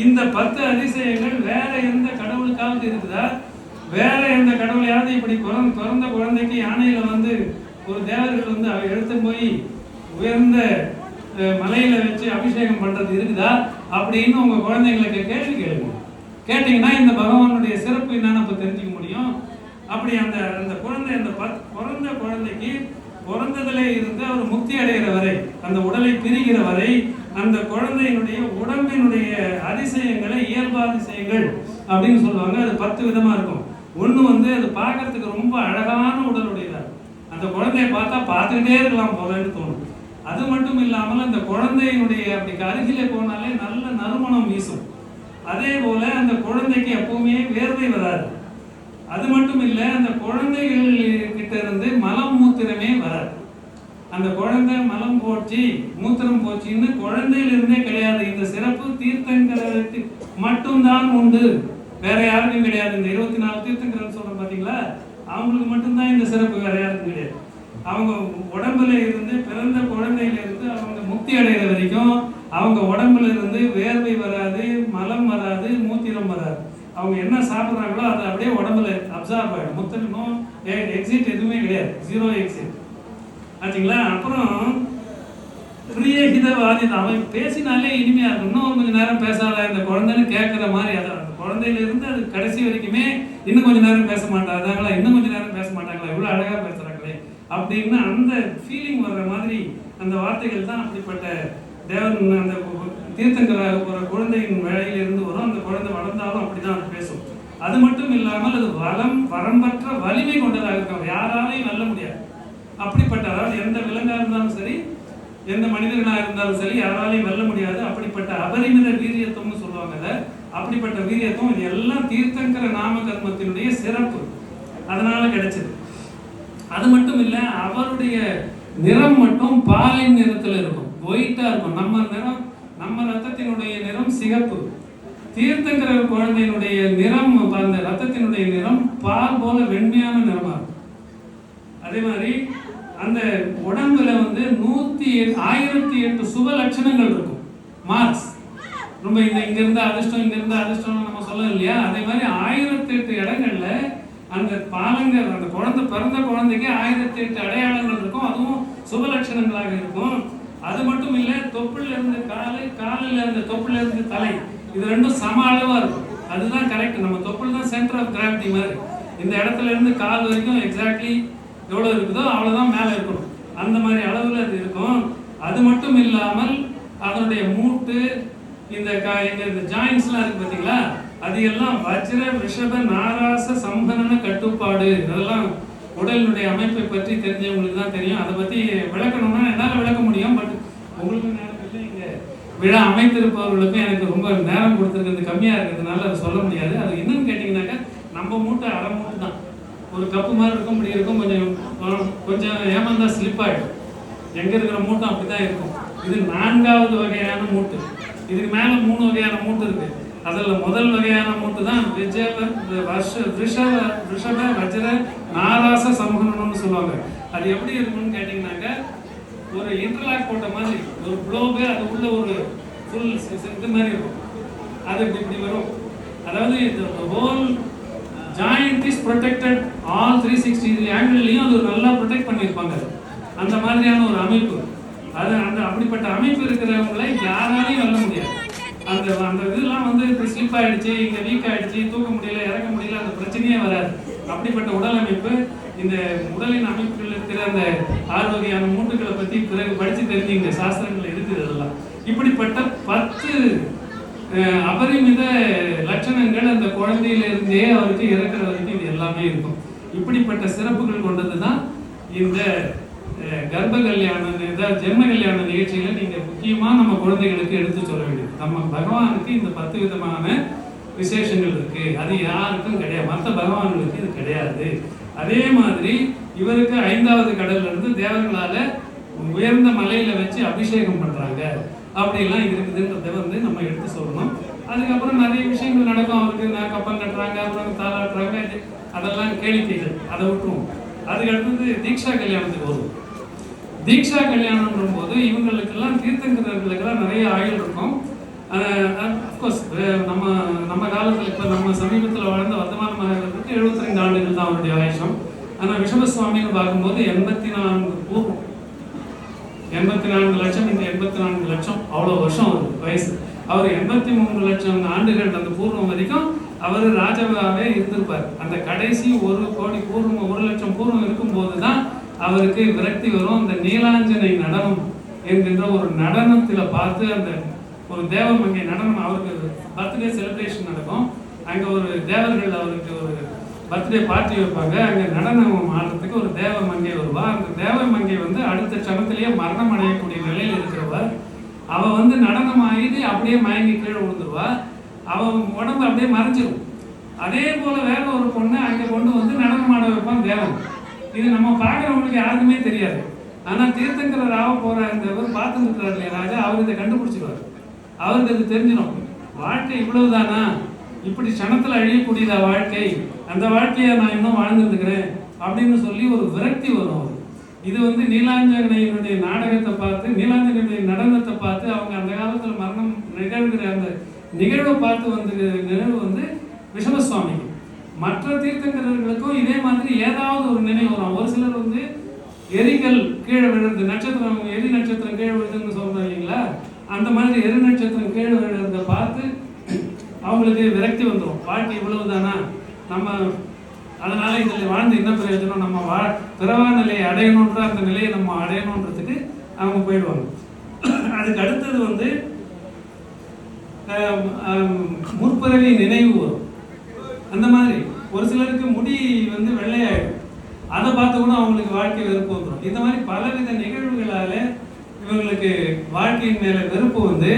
இந்த 10 அதிசயங்கள் வேற எந்த கடவுளுக்காவது இருக்குதா? வேற எந்த கடவுளையாவது இப்படி பிறந்த குழந்தைக்கு யானையில ஒரு தேவர்கள் அவை எடுத்து போய் உயர்ந்த மலையில வச்சு அபிஷேகம் பண்றது இருக்குதா அப்படின்னு உங்க குழந்தைங்களுக்கு கேள்வி கேளுங்க. கேட்டீங்கன்னா இந்த பகவானுடைய சிறப்பு என்னன்னு அப்ப தெரிஞ்சுக்க முடியும். அப்படி அந்த குழந்தை அந்த பிறந்த குழந்தைக்கு பிறந்ததிலே இருந்து அவர் முக்தி அடைகிற வரை, அந்த உடலை பிரிகிற வரை, அந்த குழந்தையினுடைய உடம்பினுடைய அதிசயங்களை இயல்பு அதிசயங்கள் அப்படின்னு சொல்லுவாங்க. அது 10 விதமா இருக்கும். ஒண்ணு அது பார்க்கறதுக்கு ரொம்ப அழகான உடலுடையதா, அந்த குழந்தைய பார்த்தா பார்த்துக்கிட்டே இருக்கலாம் போலன்னு தோணும். அது மட்டும் இல்லாமல் அந்த குழந்தையினுடைய அப்படி அருகிலே போனாலே நல்ல நறுமணம் வீசும். அதே போல அந்த குழந்தைக்கு எப்பவுமே வேர்வை வராது. அது மட்டும் இல்லை, அந்த குழந்தைகள் கிட்ட இருந்து மலம் மூத்திரமே வராது. அந்த குழந்தை மலம் போச்சு மூத்திரம் போச்சுன்னு குழந்தையிலிருந்தே கிடையாது. இந்த சிறப்பு தீர்த்தங்கரருக்கு மட்டும்தான் உண்டு, வேற யாருக்கும் கிடையாது. இந்த 24 தீர்த்தங்கரன் சொல்றோம் பாத்தீங்களா, அவங்களுக்கு மட்டும்தான் இந்த சிறப்பு, வேற யாருக்கும் கிடையாது. அவங்க உடம்புல இருந்து பிறந்த குழந்தையில இருந்து அவங்க முக்தி அடைகிற வரைக்கும் அவங்க உடம்புல இருந்து வேர்வை வராது, மலம் வராது, மூத்திரம் வராது. அவங்க என்ன சாப்பிட்றாங்களோ அது அப்படியே உடம்புல அப்சார்ப் ஆகிடும். முத்திரமும் எக்ஸிட் எதுவுமே கிடையாது, 0 எக்ஸிட் ஆச்சுங்களா. அப்புறம் பிரியஹிதவாதி, அவன் பேசினாலே இனிமையா இருக்கும். இன்னும் கொஞ்சம் நேரம் பேசாத இந்த குழந்தைன்னு கேட்குற மாதிரி. அதை குழந்தையில இருந்து அது கடைசி வரைக்குமே இன்னும் கொஞ்சம் நேரம் பேச மாட்டாங்களா, இன்னும் கொஞ்சம் நேரம் பேச மாட்டாங்களா, இவ்வளோ அழகா பேசுறாங்களே அப்படின்னு அந்த ஃபீலிங் வர்ற மாதிரி அந்த வார்த்தைகள் தான் அப்படிப்பட்ட தேவன் அந்த தீர்த்தங்கராக போகிற குழந்தையின் வேலையிலிருந்து வரும். அந்த குழந்தை வளர்ந்தாலும் அப்படிதான் அது பேசும். அது மட்டும் இல்லாமல் அது வரம்பற்ற வலிமை கொண்டதாக இருக்கும், யாராலையும் வெல்ல முடியாது. அப்படிப்பட்ட, அதாவது எந்த விலங்காக இருந்தாலும் சரி, எந்த மனிதர்களாக இருந்தாலும் சரி, யாராலையும் வெல்ல முடியாது. அப்படிப்பட்ட அபரிமித வீரியத்துவம்னு சொல்லுவாங்க அதை. அப்படிப்பட்ட வீரியத்துவம் இது எல்லாம் தீர்த்தங்கர நாம கர்மத்தினுடைய சிறப்பு, அதனால கிடைச்சது. அது மட்டும் இல்லை, அவருடைய நிறம் மட்டும் பாலின் நிறத்தில் இருக்கும், ஒயிட்டா இருக்கும். நம்ம ரத்தத்தினுடைய நிறம் சிகப்பு. தீர்த்தங்கர குழந்தையினுடைய நிறம், அந்த ரத்தத்தினுடைய நிறம் பால் போல வெண்மையான நிறமா இருக்கும். அதே மாதிரி அந்த உடம்புல 1008 சுப லட்சணங்கள் இருக்கும், மார்க்ஸ். ரொம்ப இங்க இருந்த அதிர்ஷ்டம், இங்க இருந்த அதிர்ஷ்டம் நம்ம சொல்ல இல்லையா, அதே மாதிரி 1008 இடங்கள்ல அந்த பாலங்கள், அந்த பிறந்த குழந்தைக்கு 1008 அடையாளங்கள் இருக்கும். அதுவும் சுப லட்சணங்களாக இருக்கும். அது மட்டும் இல்லை, தொப்புல இருந்து காலில் இருந்து தொப்புல இருந்து தலை, இது ரெண்டும் சம அளவா இருக்கும். அதுதான் கரெக்ட். நம்ம தொப்புள் தான் சென்டர் ஆஃப் கிராவிட்டி மாதிரி. இந்த இடத்துல இருந்து கால் வரைக்கும் எக்ஸாக்ட்லி எவ்வளோ இருக்குதோ அவ்வளோதான் மேலே இருக்கணும். அந்த மாதிரி அளவில் அது இருக்கும். அது மட்டும் இல்லாமல் அதனுடைய மூட்டு, இந்த ஜாயின்ஸ்லாம் இருக்கு பார்த்தீங்களா, அது எல்லாம் வஜ்ர ரிஷப நாராச சம்பன கட்டுப்பாடு. இதெல்லாம் உடலினுடைய அமைப்பை பற்றி தெரிஞ்சவங்களுக்கு தான் தெரியும். அதை பற்றி விளக்கணும்னா என்னால் விளக்க முடியும், பட் உங்களுக்கு நேரம் இல்லை. இங்கே விழா அமைத்திருப்பவர்களுக்கும் எனக்கு ரொம்ப நேரம் கொடுத்துருக்கிறது கம்மியாக இருக்கிறதுனால அதை சொல்ல முடியாது. அது என்னன்னு கேட்டிங்கனாக்கா, நம்ம மூட்டை அரை மூட்டை தான், ஒரு கப்பு மாதிரி இருக்கும், இப்படி இருக்கும். கொஞ்சம் ஏமாந்தா ஸ்லிப் ஆகிடும். எங்கே இருக்கிற மூட்டம் அப்படி தான் இருக்கும். இது 4வது வகையான மூட்டு. இதுக்கு மேலே 3 வகையான மூட்டு இருக்கு. அதில் முதல் வகையான மூட்டு தான் ரிஷப வஜ்ர நாராச சமூகம்னு சொல்லுவாங்க. அது எப்படி இருக்கும்னு கேட்டிங்கனாக்க, ஒரு இன்டர்லாக் போட்ட மாதிரி ஒரு ப்ளோபு, அது உள்ள ஒரு ஃபுல் இது மாதிரி இருக்கும். அது இப்படி வரும். அதாவது whole joint is protected all 360 ஆங்கிள்லையும் அது நல்லா ப்ரொடெக்ட் பண்ணியிருப்பாங்க. அந்த மாதிரியான ஒரு அமைப்பு. அப்படிப்பட்ட அமைப்பு இருக்கிறவங்களை யாராலையும் வெல்ல முடியாது. அந்த இதெல்லாம் இப்போ ஸ்லிப் ஆகிடுச்சு, இங்கே வீக் ஆகிடுச்சு, தூக்க முடியல, இறக்க முடியல, அந்த பிரச்சனையே வராது. அப்படிப்பட்ட உடல் அமைப்பு. இந்த உடலின் அமைப்புகள் இருக்கிற அந்த 6 வகையான மூட்டுகளை பற்றி பிறகு படித்து தெரிஞ்சுங்க, சாஸ்திரங்கள் இருக்குது அதெல்லாம். இப்படிப்பட்ட 10 அபரிமித லட்சணங்கள் அந்த குழந்தையிலிருந்தே அவருக்கு இறக்குற வரைக்கும் இது எல்லாமே இருக்கும். இப்படிப்பட்ட சிறப்புகள் கொண்டது தான் இந்த கர்ப்ப கல்யாணம், ஜென்ம கல்யாண நிகழ்ச்சியில நீங்க முக்கியமா நம்ம குழந்தைகளுக்கு எடுத்து சொல்ல வேண்டியது. நம்ம பகவானுக்கு இந்த 10 விதமான விசேஷங்கள் இருக்கு, அது யாருக்கும் கிடையாது, மற்ற பகவான்களுக்கு இது கிடையாது. அதே மாதிரி இவருக்கு 5வது கடல்ல இருந்து தேவர்களால உயர்ந்த மலையில வச்சு அபிஷேகம் பண்றாங்க, அப்படிலாம் இருக்குதுன்றதை நம்ம எடுத்து சொல்லணும். அதுக்கப்புறம் நிறைய விஷயங்கள் நடக்கும். அவருக்கு கப்பம் கட்டுறாங்க, அப்புறம் தாளாட்டுறாங்க, அதெல்லாம் கேளிக்கைகள், அதை விட்டுருவோம். அதுக்கு அடுத்தது தீக்ஷா கல்யாணத்துக்கு வரும். தீக்ஷா கல்யாணம்ன்ற போது இவங்களுக்கெல்லாம் தீர்த்தங்கர்களுக்கெல்லாம் நிறைய ஆயுள் இருக்கும். அஃப்கோர்ஸ் நம்ம காலத்தில் இப்போ நம்ம சமீபத்தில் வாழ்ந்த வர்த்தமான மகாராஜருக்கு 72 ஆண்டுகள் தான் அவருடைய ஆயுஷம். ஆனால் ரிஷபசுவாமின்னு பார்க்கும்போது 84 பூர்வம், 84 லட்சம், இந்த 84 லட்சம் அவ்வளோ வருஷம் ஒரு வயசு. அவர் 83 லட்சம் ஆண்டுகள் அந்த பூர்வம் வரைக்கும் அவர் ராஜாவாகவே இருந்திருப்பார். அந்த கடைசி 1 கோடி பூர்வம், 1 லட்சம் பூர்வம் இருக்கும்போது தான் அவருக்கு விரக்தி வரும். அந்த நீலாஞ்சனை நடனம் என்கின்ற ஒரு நடனத்தில் பார்த்து, அந்த ஒரு தேவமங்கை நடனம், அவருக்கு பர்த்டே செலிப்ரேஷன் நடக்கும். அங்கே ஒரு தேவர்கள் அவருக்கு ஒரு பர்த்டே பார்ட்டி வைப்பாங்க. அங்கே நடனம் ஆடுறதுக்கு ஒரு தேவமங்கை வருவா. அந்த தேவமங்கை அடுத்த சமத்திலேயே மரணம் அடையக்கூடிய நிலையில் இருக்கிறவர். அவள் நடனம் ஆகிட்டு அப்படியே மயங்கி கீழே விழுந்துருவா. அவன் உடம்பு அப்படியே மறைஞ்சிடும். அதே போல வேற ஒரு பொண்ணை அங்கே கொண்டு நடனம் ஆட வைப்பான் தேவன். இது நம்ம பார்க்குறவங்களுக்கு யாருக்குமே தெரியாது. ஆனால் தீர்த்தங்கர ராவ போற அந்த பார்த்துட்டு இருக்கிறார் இல்லையா ராஜா, அவர் இதை கண்டுபிடிச்சிடுவார். அவருக்கு அது தெரிஞ்சிடும். வாழ்க்கை இவ்வளவுதானா, இப்படி சனத்தில் அழியக்கூடியதா வாழ்க்கை, அந்த வாழ்க்கையை நான் இன்னும் வாழ்ந்துருக்கிறேன் அப்படின்னு சொல்லி ஒரு விரக்தி வரும் அவர். இது நீலாஞ்சனையினுடைய நாடகத்தை பார்த்து, நீலாஞ்சனையுடைய நடனத்தை பார்த்து, அவங்க அந்த காலத்தில் மரணம் நிகழ்கிற அந்த நிகழ்வை பார்த்து நிகழ்வு ரிஷபசுவாமிக்கு. மற்ற தீர்த்தங்கரர்களுக்கும் இதே மாதிரி ஏதாவது ஒரு நினைவு வரும். ஒரு சிலர் எரிகள் கீழே விழுறது, நட்சத்திரம், எரி நட்சத்திரம் கீழே விழுதுன்னு சொல்றாங்க இல்லைங்களா, அந்த மாதிரி எரி நட்சத்திரம் கீழே விழுறத பார்த்து அவங்களுக்கு விரக்தி வந்துடும். வாழ்க்கை இவ்வளவுதானா, நம்ம அதனால இதில் வாழ்ந்து என்ன பிரயோஜனம், நம்ம பிறவா நிலையை அடையணுன்ற அந்த நிலையை நம்ம அடையணுன்றதுக்கு அவங்க போயிடுவாங்க. அதுக்கு அடுத்தது வந்து முற்பிறவி நினைவு வரும். அந்த மாதிரி ஒரு சிலருக்கு முடி வந்து வெள்ளையாயிடும், அதை பார்த்து கூட அவங்களுக்கு வாழ்க்கை வெறுப்பு வந்துடும். இந்த மாதிரி பலவித நிகழ்வுகளால இவங்களுக்கு வாழ்க்கையின் மேல வெறுப்பு வந்து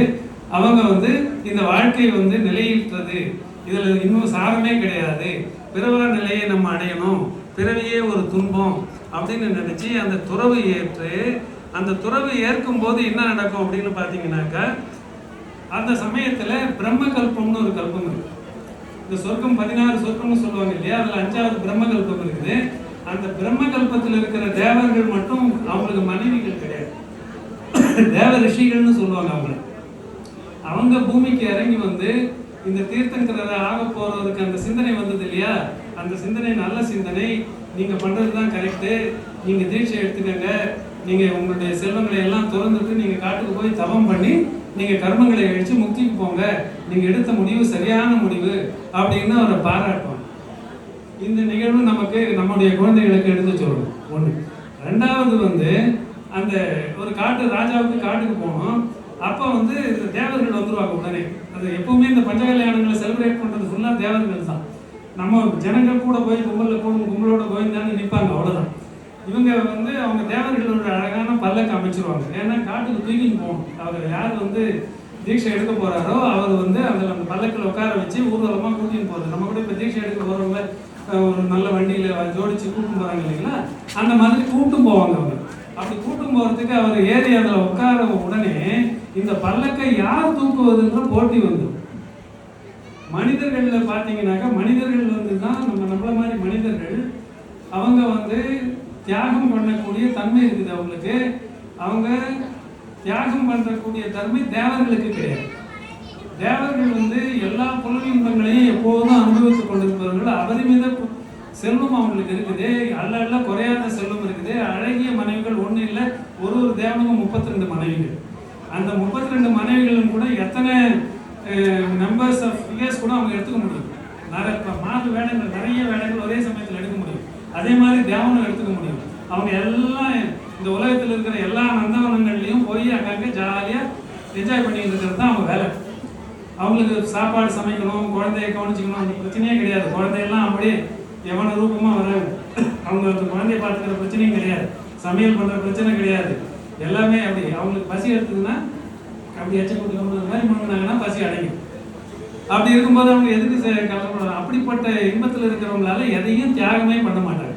அவங்க வந்து இந்த வாழ்க்கை வந்து நிலையிட்டது, இதுல இன்னும் சாரமே கிடையாது, பிறவா நிலையை நம்ம அடையணும், பிறவியே ஒரு துன்பம் அப்படின்னு நினைச்சு அந்த துறவு ஏற்று, அந்த துறவு ஏற்கும் போது என்ன நடக்கும் அப்படின்னு பார்த்தீங்கன்னாக்கா, அந்த சமயத்துல பிரம்ம கல்பம்னு ஒரு கல்பம் இருக்கு. இந்த சொர்க்கம் 16 சொர்க்கம்னு சொல்லுவாங்க இல்லையா, அதுல 5வது பிரம்ம கல்பம் இருக்குது. அந்த பிரம்ம கல்பத்தில் இருக்கிற தேவர்கள் மட்டும் அவங்களுக்கு மனைவிகள் கிடையாது, தேவ ரிஷிகள்னு சொல்லுவாங்க. அவங்க பூமிக்கு இறங்கி வந்து இந்த தீர்த்தங்கரை ஆக போறதுக்கு அந்த சிந்தனை வந்தது இல்லையா, அந்த சிந்தனை நல்ல சிந்தனை, நீங்க பண்றதுதான் கரெக்டு, நீங்க தீட்சை எடுத்துக்கங்க, நீங்க உங்களுடைய செல்வங்களை எல்லாம் திறந்துட்டு நீங்க காட்டுக்கு போய் தவம் பண்ணி நீங்க கர்மங்களை அழிச்சு முக்திக்கு போங்க, நீங்க எடுத்த முடிவு சரியான முடிவு அப்படின்னு அவரை பாராட்டுவாங்க. இந்த நிகழ்வு நமக்கு நம்முடைய குழந்தைகளுக்கு எடுத்து சொல்லணும். ஒண்ணு. ரெண்டாவது வந்து அந்த ஒரு ராஜாவுக்கு காட்டுக்கு போனோம். அப்ப வந்து இந்த தேவர்கள் வந்துருவாங்க உடனே. அது எப்பவுமே இந்த பஞ்சகல்யாணங்களை செலிப்ரேட் பண்றது ஃபுல்லா தேவர்கள் தான். நம்ம ஜனங்கள் கூட போய் கும்பலோட கோவிந்தான்னு நிற்பாங்க, அவ்வளவுதான். இவங்க வந்து அவங்க தேவர்களோட அழகான பல்லக்கு அமைச்சிருவாங்க. ஏன்னா காட்டுக்கு தூக்கின்னு போகணும். அவர் யார் வந்து தீட்சை எடுக்க போறாரோ அவர் வந்து அந்த பல்லக்கில் உட்கார வச்சு ஊர்வலமா கூட்டின்னு போறது. நம்ம கூட இப்போ தீட்சை எடுக்க போறவங்க ஒரு நல்ல வண்டியில ஜோடிச்சு கூட்டும் போறாங்க இல்லைங்களா, அந்த மாதிரி கூட்டும் போவாங்க அவங்க. அப்படி கூட்டும் போறதுக்கு அவர் ஏறி அதில் உட்கார உடனே இந்த பல்லக்கை யார் தூக்குவதுன்ற போட்டி வந்துடும். மனிதர்கள்ல பாத்தீங்கன்னாக்கா, மனிதர்கள் வந்து தான் நம்மள மாதிரி மனிதர்கள், அவங்க வந்து தியாகம் பண்ணக்கூடிய தன்மை இருக்குது அவங்களுக்கு. அவங்க தியாகம் பண்ணக்கூடிய தன்மை தேவர்களுக்கு கிடையாது. தேவர்கள் வந்து எல்லா புலன் இன்பங்களையும் எப்போதும் அனுபவித்துக் கொண்டிருப்பவர்கள். அபரிமித செல்வம் அவங்களுக்கு இருக்குது, அல்ல குறையாத செல்வம் இருக்குது. அழகிய மனைவிகள் ஒண்ணு இல்லை, ஒரு தேவனுக்கும் 32 மனைவிகள். அந்த 32 மனைவிகளும் கூட எத்தனை நம்பர்ஸ் ஆஃப் ஃபிகர்ஸ் கூட அவங்க எடுத்துக்க முடியும். நிறைய வேடங்கள் ஒரே சமயத்தில் எடுக்க முடியும். அதே மாதிரி தேவனும் எடுத்துக்க முடியும். அவங்க எல்லாம் இந்த உலகத்தில் இருக்கிற எல்லா நந்தவனங்கள்லையும் போய் அங்கங்கே ஜாலியா என்ஜாய் பண்ணிட்டு இருக்கிறது தான் அவங்க வேலை. அவங்களுக்கு சாப்பாடு சமைக்கணும், குழந்தைய கவனிச்சுக்கணும், அந்த பிரச்சனையே கிடையாது. குழந்தையெல்லாம் அப்படியே எவன ரூபமா வராது. அவங்க அந்த குழந்தைய பார்த்துக்கிற பிரச்சனையும் கிடையாது, சமையல் பண்ற பிரச்சனை கிடையாது. எல்லாமே அப்படி அவங்களுக்கு பசி எடுத்ததுன்னா அப்படி எச்ச கொடுக்கணும் மாதிரி பண்ணுனாங்கன்னா பசி அடையும். அப்படி இருக்கும்போது அவங்க எதுக்கு கவலைப்படலாம்? அப்படிப்பட்ட இன்பத்தில் இருக்கிறவங்களால எதையும் தியாகமே பண்ண மாட்டாங்க.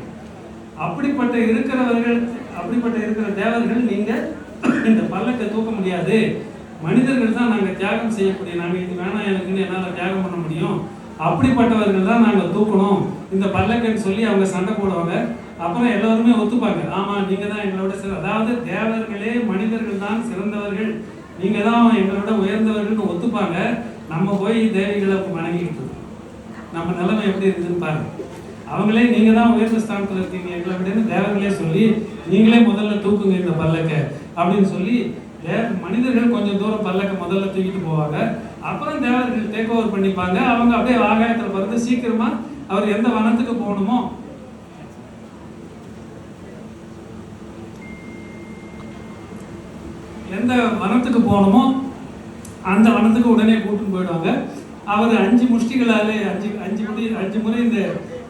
அப்படிப்பட்ட இருக்கிற தேவர்கள் நீங்க இந்த பல்லக்கை தூக்க முடியாது, மனிதர்கள் தான் நாங்க தியாகம் செய்யக்கூடிய, நாங்க இது வேணாம் எனக்குன்னு என்னால தியாகம் பண்ண முடியும், அப்படிப்பட்டவர்கள் தான் நாங்க தூக்கணும் இந்த பல்லக்கைன்னு சொல்லி அவங்க சண்டை போடுவாங்க. அப்புறம் எல்லாருமே ஒத்துப்பாங்க, ஆமா நீங்க தான் எங்களோட அதாவது தேவர்களே மனிதர்கள் தான் சிறந்தவர்கள், நீங்க தான் எங்களோட உயர்ந்தவர்கள்னு ஒத்துப்பாங்க. நம்ம போய் தேவிகளை வணங்கிட்டு நம்ம நிலைமை எப்படி இருக்குதுன்னு பாருங்க. அவங்களே நீங்க தான் உயர்ந்த ஸ்தானத்தில் இருக்கீங்க எங்களை விடன்னு தேவர்களே சொல்லி நீங்களே முதல்ல தூக்குங்க இந்த பல்லக்க அப்படின்னு சொல்லி மனிதர்கள் கொஞ்சம் தூரம் பல்லக்க முதல்ல தூக்கிட்டு போவாங்க. அப்புறம் தேவர்கள் டேக் ஓவர் பண்ணிப்பாங்க. அவங்க அப்படியே ஆகாயத்தில் பறந்து சீக்கிரமா அவர் எந்த வனத்துக்கு போகணுமோ அந்த வனத்துக்கு உடனே கூட்டிட்டு போயிடுவாங்க. அவர் 5 முஷ்டிகளாலே 5 முறை இந்த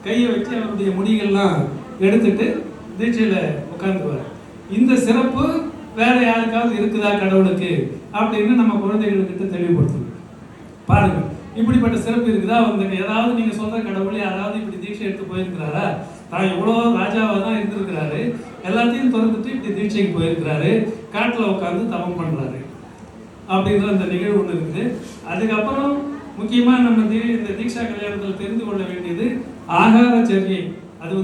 கையை வச்சு அவருடைய முடிகள்லாம் எடுத்துட்டு தீட்சையில உட்கார்ந்துருவார். இந்த சிறப்பு வேற யாருக்காவது இருக்குதா கடவுளுக்கு அப்படின்னு நம்ம குழந்தைகளுக்கிட்ட தெளிவுபடுத்தணும். பாருங்க, இப்படிப்பட்ட சிறப்பு இருக்குதா? ஏதாவது நீங்க சொல்ற கடவுள் யாராவது இப்படி தீட்சை எடுத்து போயிருக்கிறாரா? தான் எவ்வளோ ராஜாவாக தான் இருந்திருக்கிறாரு, எல்லாத்தையும் திறந்துட்டு இப்படி தீட்சைக்கு போயிருக்கிறாரு, காட்டில் உட்காந்து தவம் பண்றாரு அப்படின்ற அந்த நிகழ்வு ஒன்று இருக்குது. அதுக்கப்புறம் முக்கியமாக நம்ம இந்த தீட்சா கல்யாணத்தில் தெரிந்து கொள்ள வேண்டியது ஆகாரச்சரியை. அது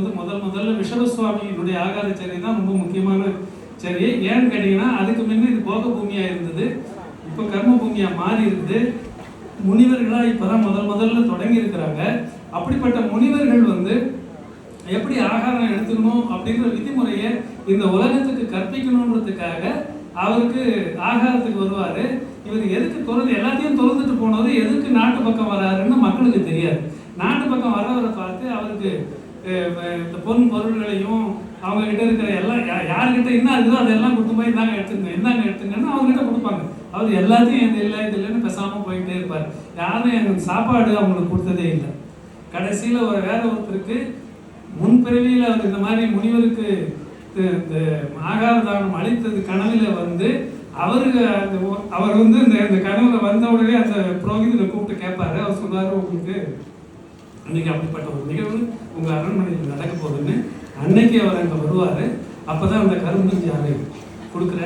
முதல்ல விஷபசுவாமியினுடைய ஆகாரச்சரியை தான் ரொம்ப முக்கியமான சரியை. ஏன்னு கேட்டீங்கன்னா, அதுக்கு முன்ன இது போக பூமியா இருந்தது, இப்போ கர்ம பூமியா மாறி இருக்குது. முனிவர்களா இப்பதான் முதல்ல தொடங்கி இருக்கிறாங்க. அப்படிப்பட்ட முனிவர்கள் எப்படி ஆகாரம் எடுத்துக்கணும் அப்படின்ற விதிமுறையை இந்த உலகத்துக்கு கற்பிக்கணுன்றதுக்காக அவருக்கு ஆகாரத்துக்கு வருவாரு. இவர் எதுக்கு எல்லாத்தையும் தொலைந்துட்டு போனவர் எதுக்கு நாட்டு பக்கம் வராருன்னு மக்களுக்கு தெரியாது. நாட்டு பக்கம் வர்றவரை பார்த்து அவருக்கு இந்த பொன் பொருள்களையும் அவங்க கிட்ட இருக்கிற எல்லாம் யாருக்கிட்ட என்ன இருக்குதோ அதெல்லாம் கொடுத்து போய் இந்தாங்க எடுத்துங்கன்னு அவங்க கிட்ட கொடுப்பாங்க. அவர் எல்லாத்தையும் இது இல்லைன்னு பேசாமல் போயிட்டே இருப்பார். யாரும் எனக்கு சாப்பாடு அவங்களுக்கு கொடுத்ததே இல்லை. கடைசியில் வேற ஒருத்தருக்கு முன்பிறவியில் அவர் இந்த மாதிரி முனிவருக்கு இந்த ஆகார தானம் அளித்தது கனவில் வந்து அவர் வந்து இந்த கனவுல வந்த உடனே அந்த புரோகிதனை கூப்பிட்டு கேட்பாரு. அவர் சொல்றாரு, உங்களுக்கு அன்னைக்கு அப்படிப்பட்ட ஒரு நிகழ்வு உங்கள் அரண்மனையில் நடக்க போகுதுன்னு. அன்னைக்கு அவர் அங்கே வருவார். அப்போதான் அந்த கரும்புஞ்சி அறை கொடுக்குற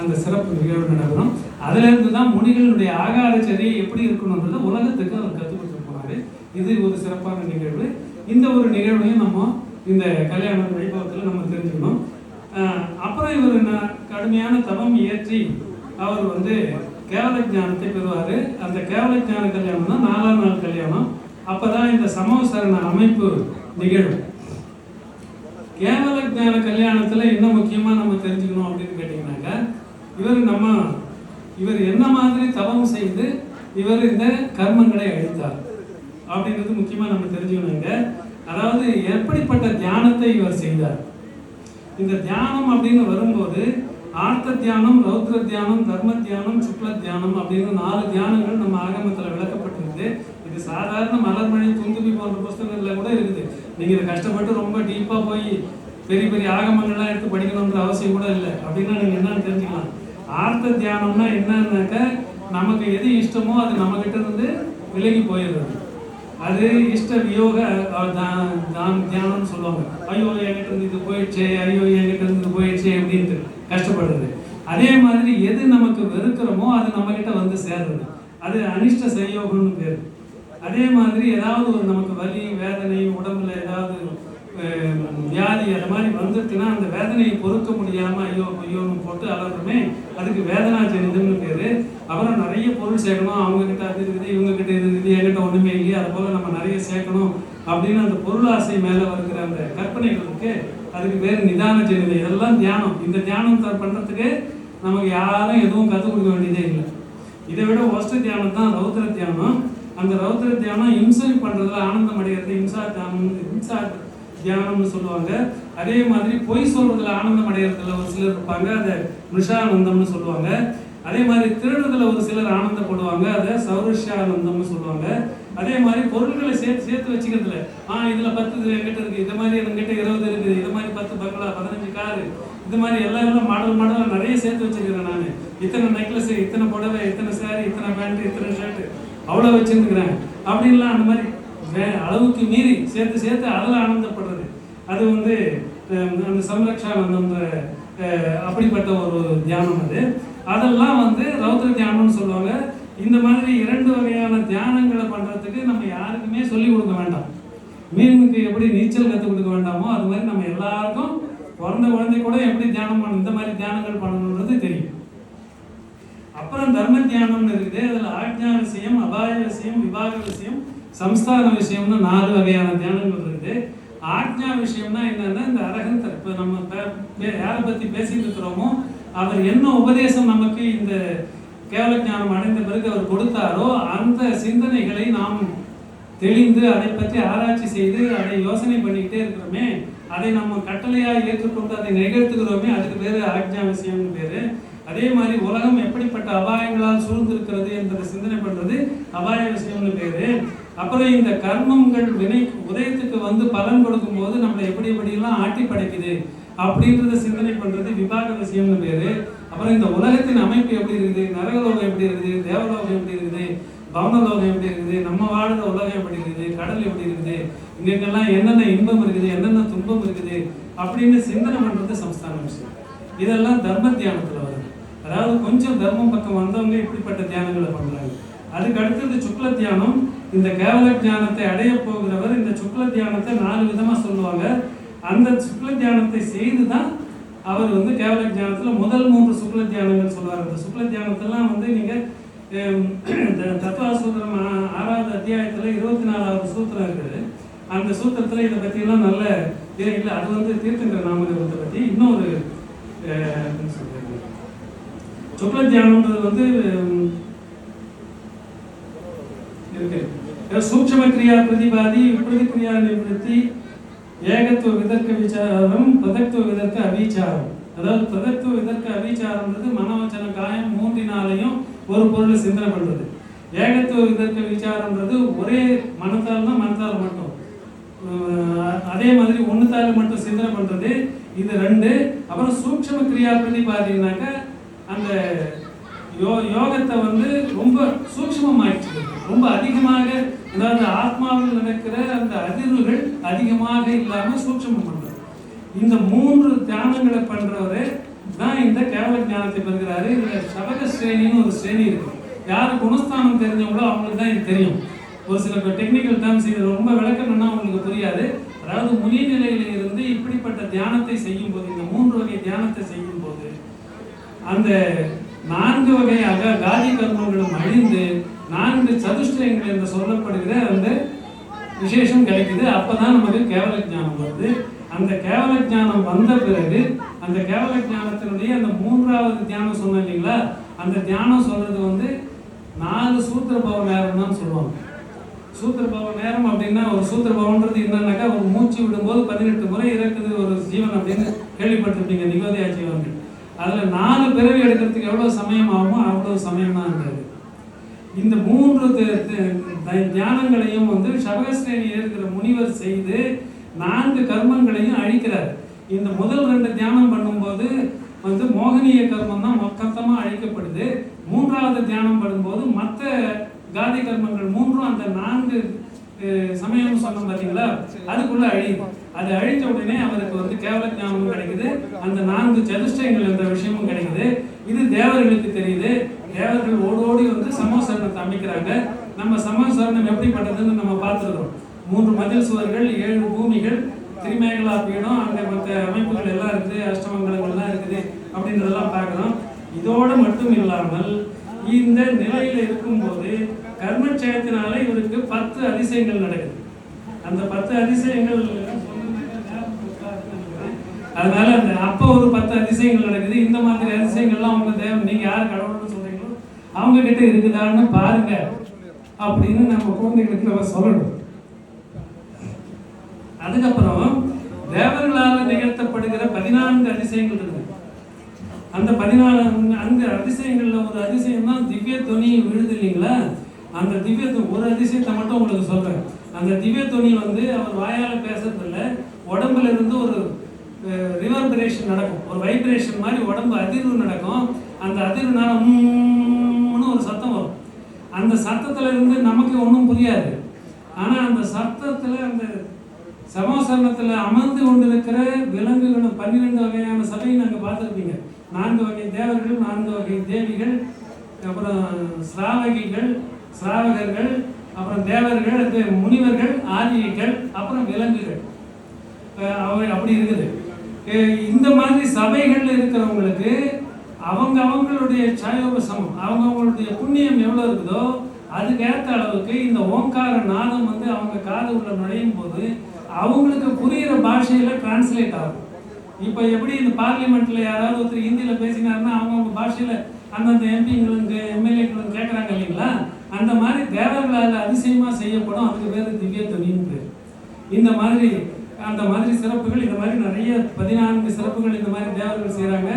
அந்த சிறப்பு நிகழ்வு நடக்கணும். அதுலேருந்து தான் முனிகளுடைய ஆகார சரியை எப்படி இருக்கணுன்றதை உலகத்துக்கு அவர் கற்றுக் கொடுத்துட்டு போனார். இது ஒரு சிறப்பான நிகழ்வு. இந்த ஒரு நிகழ்வையும் நம்ம இந்த கல்யாண வைபவத்தில் நம்ம தெரிஞ்சுக்கணும். அப்புறம் இவர் கடுமையான தவம் இயற்றி அவர் வந்து கேவல ஞானத்தை பெறுவார். அந்த கேவல ஞான கல்யாணம் தான் 4ஆம் நாள் கல்யாணம். அப்போதான் இந்த சமவசரண அமைப்பு நிகழும். கேவல ஞான கல்யாணத்தில் என்ன முக்கியமாக நம்ம தெரிஞ்சுக்கணும் அப்படின்னு கேட்டிங்கனாக்கா, இவர் என்ன மாதிரி தவம் செய்து இவர் இந்த கர்மங்களை அழித்தார் அப்படின்றது முக்கியமாக நம்ம தெரிஞ்சுக்கணுங்க. அதாவது எப்படிப்பட்ட தியானத்தை இவர் செய்தார். இந்த தியானம் அப்படின்னு வரும்போது ஆர்த்த தியானம், ரௌத்ர தியானம், தர்ம தியானம், சுக்ல தியானம் அப்படின்னு 4 தியானங்கள் நம்ம ஆகமத்தில் விளக்கப்பட்டிருக்கு. இது சாதாரண மலர்மணி, துந்துபி போன்ற புஸ்தகங்களில் கூட இருக்குது. நீங்கள் இதை கஷ்டப்பட்டு ரொம்ப டீப்பாக போய் பெரிய பெரிய ஆகமங்கள்லாம் எடுத்து படிக்கணுன்ற அவசியம் கூட இல்லை. அப்படின்னா நீங்கள் என்னன்னு தெரிஞ்சுக்கலாம். ஆர்த்த தியானம்னா என்னன்னாக்க, நமக்கு எது இஷ்டமோ அது நம்மகிட்ட இருந்து விலகி போயிடுறது. அது இஷ்ட வியோக தியானம்னு சொல்லுவாங்க. ஐயோ என்கிட்ட இருந்து இது போயிடுச்சு, ஐயோ என்கிட்ட இருந்து இது போயிடுச்சு அப்படின்ட்டு கஷ்டப்படுறது. அதே மாதிரி எது நமக்கு வெறுக்கிறோமோ அது நம்மகிட்ட வந்து சேர்றது. அது அனிஷ்ட சயோகம்னு பேர். அதே மாதிரி ஏதாவது ஒரு நமக்கு வலி, வேதனை, உடம்புல ஏதாவது வியாதி அது மாதிரி வந்துட்டுன்னா அந்த வேதனையை பொறுக்க முடியாமல் ஐயோன்னு போட்டு அலறமே, அதுக்கு வேதனா ஜனிதம்னு பேர். அப்புறம் நிறைய பொருள் சேர்க்கணும். அவங்கக்கிட்ட அது இருக்குது, இவங்ககிட்ட இது இருக்குது, என்கிட்ட ஒன்றுமே இல்லையா, அது போல் நம்ம நிறைய சேர்க்கணும் அப்படின்னு அந்த பொருளாசை மேலே வருகிற அந்த கற்பனைகளுக்கு அதுக்கு பேர் நிதான ஜனிதம். இதெல்லாம் தியானம். இந்த தியானம் பண்ணுறதுக்கு நமக்கு யாரும் எதுவும் கற்றுக் கொடுக்க வேண்டியதே இல்லை. இதை விட ஒஸ்ட தியானம் தான் ரௌத்ர தியானம். அந்த ரௌத்ர தியானம் இம்சை பண்ணுறதுல ஆனந்தம் அடைகிறது. இம்சா தியானம்னு சொல்லுவாங்க. அதே மாதிரி பொய் சொல்றதுல ஆனந்தம் அடைகிறதுல ஒரு சிலர் இருப்பாங்க, அதை மிருஷானந்தம்னு சொல்லுவாங்க. அதே மாதிரி திருடுறதுல ஒரு சிலர் ஆனந்தப்படுவாங்க, அதை சௌரஷ்யானந்தம்னு சொல்லுவாங்க. அதே மாதிரி பொருட்களை சேர்த்து வச்சுக்கிறதுல இதுல 10 என்கிட்ட இருக்கு, இது மாதிரி என்கிட்ட 20 இருக்குது, இது மாதிரி 10 பங்களா, 15 காரு, இது மாதிரி எல்லாம் மாடலாக நிறைய சேர்த்து வச்சுருக்கிறேன். நான் இத்தனை நெக்லஸ், இத்தனை புடவை, இத்தனை சாரி, இத்தனை பேண்ட், இத்தனை ஷர்ட்டு அவ்வளோ வச்சுருக்கிறேன் அப்படின்லாம் அந்த மாதிரி அளவுக்கு மீறி சேர்த்து அதில் ஆனந்தப்படுறது. அது வந்து அந்த சம்ரக்ஷானந்தம்ன்ற அப்படிப்பட்ட ஒரு தியானம். அதெல்லாம் வந்து ரௌத்ர தியானம்னு சொல்லுவாங்க. இந்த மாதிரி 2 வகையான தியானங்களை பண்ணுறதுக்கு நம்ம யாருக்குமே சொல்லிக் கொடுக்க வேண்டாம். மீனுக்கு எப்படி நீச்சல் கற்றுக் கொடுக்க வேண்டாமோ அது மாதிரி நம்ம எல்லாருக்கும் பிறந்த குழந்தை கூட எப்படி தியானம் பண்ணணும், இந்த மாதிரி தியானங்கள் பண்ணணுன்றது தெரியும். அப்புறம் தர்ம தியானம்னு இருக்குது. அதில் ஆக்ஞா விஷயம், அபாய விஷயம், விபாக விஷயம், சம்ஸ்தான விஷயம்னு 4 வகையான தியானங்கள் இருக்குது. ஆக்ஞா விஷயம்னா என்னன்னா, இந்த அரகந்தர், இப்போ நம்ம யாரை பற்றி பேசிட்டு இருக்கிறோமோ அவர் என்ன உபதேசம் நமக்கு இந்த கேவல ஞானம் அடைந்த பிறகு அவர் கொடுத்தாரோ அந்த சிந்தனைகளை நாம் தெளிந்து அதை பற்றி ஆராய்ச்சி செய்து அதை யோசனை பண்ணிக்கிட்டே இருக்கிறோமே, அதை நம்ம கட்டளையாக ஏற்றுக்கொண்டு அதை நிகழ்த்துகிறோமே, அதுக்கு பேர் ஆக்ஞா விஷயம்னு பேர். அதே மாதிரி உலகம் எப்படிப்பட்ட அபாயங்களால் சூழ்ந்திருக்கிறது என்பதை சிந்தனை பண்ணுறது அபாய விஷயம்னு பேர். அப்புறம் இந்த கர்மங்கள் வினை உதயத்துக்கு வந்து பலன் கொடுக்கும்போது நம்மளை எப்படியெல்லாம் ஆட்டி படைக்குது அப்படின்றத சிந்தனை பண்ணுறது விபாக விஷயம்னு பேர். அப்புறம் இந்த உலகத்தின் அமைப்பு எப்படி இருக்குது, நரகலோகம் எப்படி இருக்குது, தேவலோகம் எப்படி இருக்குது, பவனலோகம் எப்படி இருக்குது, நம்ம வாழ்கிற உலகம் எப்படி இருக்குது, கடல் எப்படி இருக்குது, இங்கெல்லாம் என்னென்ன இன்பம் இருக்குது, என்னென்ன துன்பம் இருக்குது அப்படின்னு சிந்தனை பண்ணுறது சம்ஸ்தான விஷயம். இதெல்லாம் தர்ம தியானத்தில் வருது. அதாவது கொஞ்சம் தர்மம் பக்கம் வந்தவங்க இப்படிப்பட்ட தியானங்களை பண்ணுறாங்க. அதுக்கு அடுத்தது சுக்ல தியானம். இந்த கேவல தியானத்தை அடைய போகிறவர் இந்த சுக்ல தியானத்தை 4 விதமாக சொல்லுவாங்க. அந்த சுக்ல தியானத்தை செய்து தான் அவர் வந்து கேவல தியானத்தில் முதல் 3 சுக்ல தியானங்கள் சொல்லுவார். அந்த சுக்ல தியானத்தெல்லாம் வந்து நீங்கள் தத்துவ சூத்திரம் 6வது அத்தியாயத்தில் 24வது சூத்திரம் இருக்குது. அந்த சூத்திரத்தில் இதை பற்றியெல்லாம் நல்ல இல்லை, அது வந்து தீர்த்தங்கர நாமதேவத்தை பற்றி இன்னொரு சொல்கிறாங்க. சுக்ல தியானம்ன்றது வந்து இருக்கு. சூக்ஷ்ம கிரியா பிரதிபாதி, விபரீத கிரியா நிவர்த்தி, ஏகத்துவ விதர்க்க விசாரம், பிரதத்துவ விதர்க்க அவிச்சாரம். அதாவது பிரதத்துவ விதர்க்க அவிச்சாரம்ன்றது மனவச்சன காயம் மூன்றினாலையும் ஒரு பொருளை சிந்தனை பண்றது. ஏகத்துவ விதர்க்க விசாரம்ன்றது ஒரே மனத்தால் தான், மனத்தால் மட்டும். அதே மாதிரி ஒன்றுத்தால மட்டும் சிந்தனை பண்றது, இது ரெண்டு. அப்புறம் சூக்ஷ்ம கிரியா பற்றி பார்த்தீங்கன்னாக்க அந்த யோகத்தை வந்து ரொம்ப சூக்ஷ்மமாயிடுச்சு, ரொம்ப அதிகமாக. அதாவது ஆத்மாவில் நடக்கிற அந்த அதிர்வுகள் அதிகமாக இல்லாமல் சூக்ஷ்மம் பண்றது. இந்த மூன்று தியானங்களை பண்றவரு தான் இந்த கேவல ஞானத்தை பெறுகிறாரு. இதுல சபக ஸ்ரேணின்னு ஒரு ஸ்ரேணி இருக்கு. யார் குணஸ்தானம் தெரிஞ்சவங்களோ அவங்களுக்கு தான் இது தெரியும். ஒரு சில டெக்னிக்கல் டேர்ம்ஸ் இது ரொம்ப விளக்கணும்னா அவங்களுக்கு புரியாது. அதாவது முனி நிலையில இருந்து இப்படிப்பட்ட தியானத்தை செய்யும் போது, இந்த மூன்று வகை தியானத்தை செய்யும் போது அந்த 4 வகையாக காதி கர்மங்களும் அழிந்து 4 சதுஷ்டயங்கள் என்று சொல்லப்படுகிற அந்த விசேஷம் கிடைக்குது. அப்பதான் நமக்கு கேவல ஞானம் வருது. அந்த கேவல ஞானம் வந்த பிறகு அந்த கேவல ஞானத்தினுடைய அந்த 3வது தியானம் சொன்னோம் இல்லைங்களா, அந்த தியானம் சொல்றது வந்து 4 சூத்திர பவ நேரம் தான் சொல்லுவாங்க. சூத்திர பவ நேரம் அப்படின்னா, ஒரு சூத்திர பவன்றது என்னன்னாக்கா, ஒரு மூச்சு விடும்போது 18 முறை இறக்குது ஒரு ஜீவன் அப்படின்னு கேள்விப்பட்டிருப்பீங்க, நிகோதியா ஜீவன்கள். அதுல 4 பிறவி எடுக்கிறதுக்கு எவ்வளவு சமயம் ஆகுமோ அவ்வளவு சமயம் தான் இருக்காது. இந்த 3 தியானங்களையும் வந்து சபகஸ்ரேணி இருக்கிற முனிவர் செய்து 4 கர்மங்களையும் அழிக்கிறார். இந்த முதல் 2 தியானம் பண்ணும்போது வந்து மோகனீய கர்மம் தான் மொத்தமா அழிக்கப்படுது. 3வது தியானம் பண்ணும்போது மற்ற காதி கர்மங்கள் 3ம் அந்த 4 சமயம் சொன்னோம் பார்த்தீங்களா, அதுக்குள்ள அழியும். அது அழிஞ்ச உடனே அவருக்கு வந்து கேவல ஞானமும் கிடைக்குது, அந்த 4 சதுஷ்டயங்கள் என்ற விஷயமும் கிடைக்குது. இது தேவர்களுக்கு தெரியுது. தேவர்கள் ஓடோடி வந்து சமோசரணத்தை அமைக்கிறாங்க. நம்ம சமோசரணம் எப்படிப்பட்டதுன்னு நம்ம பார்த்துருக்கோம். 3 மதில் சுவர்கள், 7 பூமிகள், திரிமேகலா பீடம், அங்கே மற்ற அமைப்புகள் எல்லாம் இருக்குது, அஷ்டமங்கலங்கள்லாம் இருக்குது அப்படின்றதெல்லாம் பார்க்குறோம். இதோடு மட்டும் இல்லாமல் இந்த நிலையில இருக்கும்போது கர்மட்சயத்தினால இவருக்கு 10 அதிசயங்கள் நடக்குது. அந்த 10 அதிசயங்கள் அதனால அந்த அப்போ ஒரு 10 அதிசயங்கள் நடக்குது. இந்த மாதிரி அதிசயங்கள்லாம் அவங்க தேவன், நீங்க யார் கடவுள்னு சொல்றீங்களோ அவங்க கிட்ட இருக்குதான்னு பாருங்க அப்படின்னு நம்ம குழந்தைகளுக்கு நம்ம சொல்லணும். அதுக்கப்புறம் தேவர்களால் நிகழ்த்தப்படுகிற 14 அதிசயங்கள் இருக்கு. அந்த 14 அதிசயங்கள்ல ஒரு அதிசயம் தான் திவ்ய துணி விழுது இல்லைங்களா. அந்த திவ்ய ஒரு அதிசயத்தை மட்டும் உங்களுக்கு சொல்றேன். அந்த திவ்ய துணி வந்து அவர் வாயால பேசுறதுல உடம்புல இருந்து ஒரு ரிவர்பரேஷன் நடக்கும், ஒரு வைப்ரேஷன் மாதிரி உடம்பு அதிர்வு நடக்கும். அந்த அதிர்வுனால ஒரு சத்தம் வரும். அந்த சத்தத்துல இருந்து நமக்கு ஒன்றும் புரியாது. ஆனா அந்த சத்தத்துல அந்த சமோசரணத்துல அமர்ந்து கொண்டிருக்கிற விலங்குகளும் 12 வகையான சபையை நாங்க பார்த்துருப்பீங்க. 4 வகை தேவர்கள், 4 வகை தேவிகள், அப்புறம் ஸ்ராவகிகள், ஸ்ராவகர்கள், அப்புறம் தேவர்கள், முனிவர்கள், ஆதிகள், அப்புறம் விலங்குகள். அப்படி இருக்குது. இந்த மாதிரி சபைகள்ல இருக்கிறவங்களுக்கு அவங்களுடைய சாயோபசம், அவங்களுடைய புண்ணியம் எவ்வளவு இருக்குதோ அதுக்கேற்ற அளவுக்கு இந்த ஓங்கார நாதம் வந்து அவங்க காது உள்ள நுழையும் போது அவங்களுக்கு புரிகிற பாஷையில டிரான்ஸ்லேட் ஆகும். இப்போ எப்படி இந்த பார்லிமெண்ட்ல யாராவது ஒருத்தர் ஹிந்தியில் பேசினாருன்னா அவங்க பாஷையில அந்தந்த எம்பிங்களுக்கு எம்எல்ஏக்களும் கேட்குறாங்க இல்லைங்களா. அந்த மாதிரி தேவர்களால் அதிசயமா செய்யப்படும். அதுக்கு பேர் திவ்ய துணின்னு பேர். இந்த மாதிரி அந்த மாதிரி சிறப்புகள், இந்த மாதிரி நிறைய 14 சிறப்புகள் இந்த மாதிரி தேவர்கள் செய்கிறாங்க.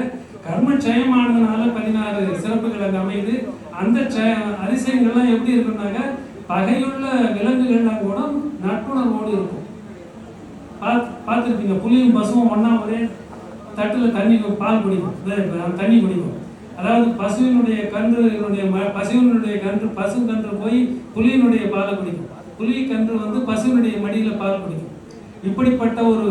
கர்மட்சயமானதுனால 16 சிறப்புகள் அங்கே அமையுது. அந்த அதிசயங்கள்லாம் எப்படி இருக்குன்னாக்க, பகையுள்ள விலங்குகள்லாம் கூட நட்புணர்வோடு இருக்கும். பார்த்துருப்பீங்க, புலியும் பசுவும் ஒன்றா ஒரே தட்டில் பால் குடிக்கும், தண்ணி குடிக்கும். அதாவது பசுவினுடைய கன்று பசு கன்று போய் புலியினுடைய பாலை குடிக்கும், புலி கன்று வந்து பசுவினுடைய மடியில் பால் குடிக்கும். இப்படிப்பட்ட ஒரு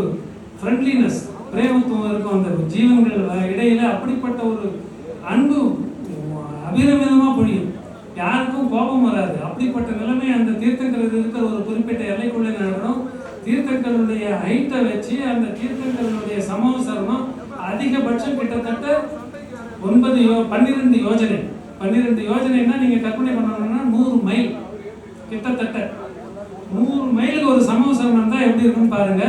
ஃப்ரெண்ட்லினஸ், பிரேமத்துவம் இருக்கும் அந்த ஜீவன்கள் இடையில. அப்படிப்பட்ட ஒரு அன்பு அபிரமிதமாக பொழியும், யாருக்கும் கோபம் வராது. அப்படிப்பட்ட நிலைமை அந்த தீர்த்தங்கள் இருக்கிற ஒரு குறிப்பிட்ட எல்லைக்குள்ளே நடக்கணும். தீர்த்தங்களுடைய ஹைட்டை வச்சு அந்த தீர்த்தங்களுடைய சமோசரணம் அதிகபட்சம் கிட்டத்தட்ட 12 யோஜனை. 12 யோஜனைன்னா நீங்க கற்பனை பண்ணணும்னா 100 மைல், கிட்டத்தட்ட 100 மைலுக்கு ஒரு சமோசரணம் தான் எப்படி இருக்குன்னு பாருங்க.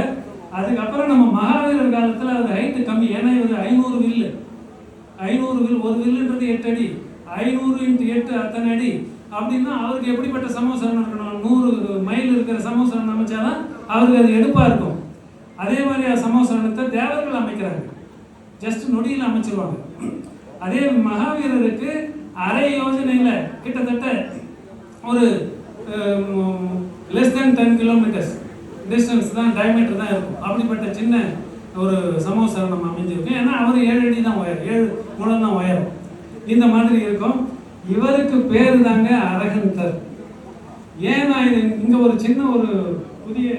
அதுக்கப்புறம் நம்ம மகாவீரர் காலத்துல அது ஹைட்டு கம்மி. ஏன்னா இது 500 வில்லு, 500 வில், ஒரு வில்லுன்றது 8 அடி, 500 × 8 அத்தனை அடி. அப்படின்னா அவருக்கு எப்படிப்பட்ட சமோசரணம் இருக்கணும்? 100 மைல் இருக்கிற சமோசரணம் அமைச்சாதான் அவருக்கு அது எடுப்பா இருக்கும். அதே மாதிரி சமோசரணத்தை தேவர்கள் அமைக்கிறாங்க, ஜஸ்ட் நொடியில் அமைச்சிருவாங்க. அதே மகாவீரருக்கு அரை யோஜனையில் கிட்டத்தட்ட ஒரு லெஸ் தென் 10 கிலோமீட்டர்ஸ் டிஸ்டன்ஸ் தான், டயமீட்டர் தான் இருக்கும். அப்படிப்பட்ட சின்ன ஒரு சமோசரணம் அமைஞ்சிருக்கும். ஏன்னா அவர் 7 அடி தான் உயரம், 7 முழம் தான் உயரம். இந்த மாதிரி இருக்கும். இவருக்கு பேர் தாங்க அரகந்தர். ஏன் நான் இது இங்கே ஒரு சின்ன ஒரு புதிய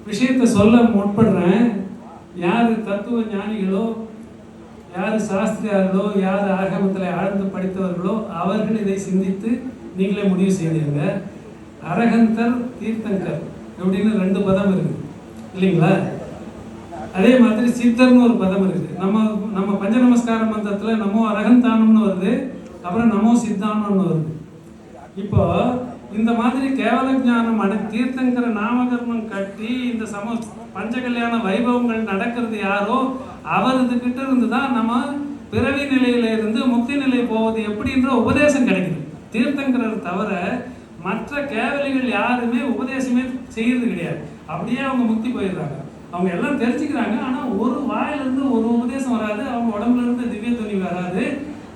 விஷயத்தை சொல்ல முற்படுறேன். யார் தத்துவ ஞானிகளோ, யார் சாஸ்திரியார்களோ, யார் ஆகமத்தில் ஆழ்ந்து படித்தவர்களோ அவர்கள் இதை சிந்தித்து நீங்களே முடிவு செய்தீங்க. அரகந்தர், தீர்த்தங்கர் அப்படின்னு 2 பதம் இருக்குது இல்லைங்களா? அதே மாதிரி சித்தர்னு ஒரு பதம் இருக்குது. நம்ம பஞ்ச நமஸ்கார மந்திரத்தில் நமோ அரகந்தானம்னு வருது, அப்புறம் நமோ சித்தானம்னு வருது. இப்போ இந்த மாதிரி கேவல ஞானம் தீர்த்தங்கிற நாமகர்மம் கட்டி இந்த பஞ்சகல்யாண வைபவங்கள் நடக்கிறது யாரோ அவர்கிட்ட இருந்து தான் நம்ம பிறவி நிலையில இருந்து முக்தி நிலை போவது எப்படின்ற உபதேசம் கிடைக்குது. தீர்த்தங்கிறது தவிர மற்ற கேவலிகள் யாருமே உபதேசமே செய்யறது கிடையாது. அப்படியே அவங்க முக்தி போயிடுறாங்க. அவங்க எல்லாம் தெரிஞ்சுக்கிறாங்க, ஆனால் ஒரு வாயிலிருந்து ஒரு உபதேசம் வராது, அவங்க உடம்புல இருந்து திவ்ய துணி வராது.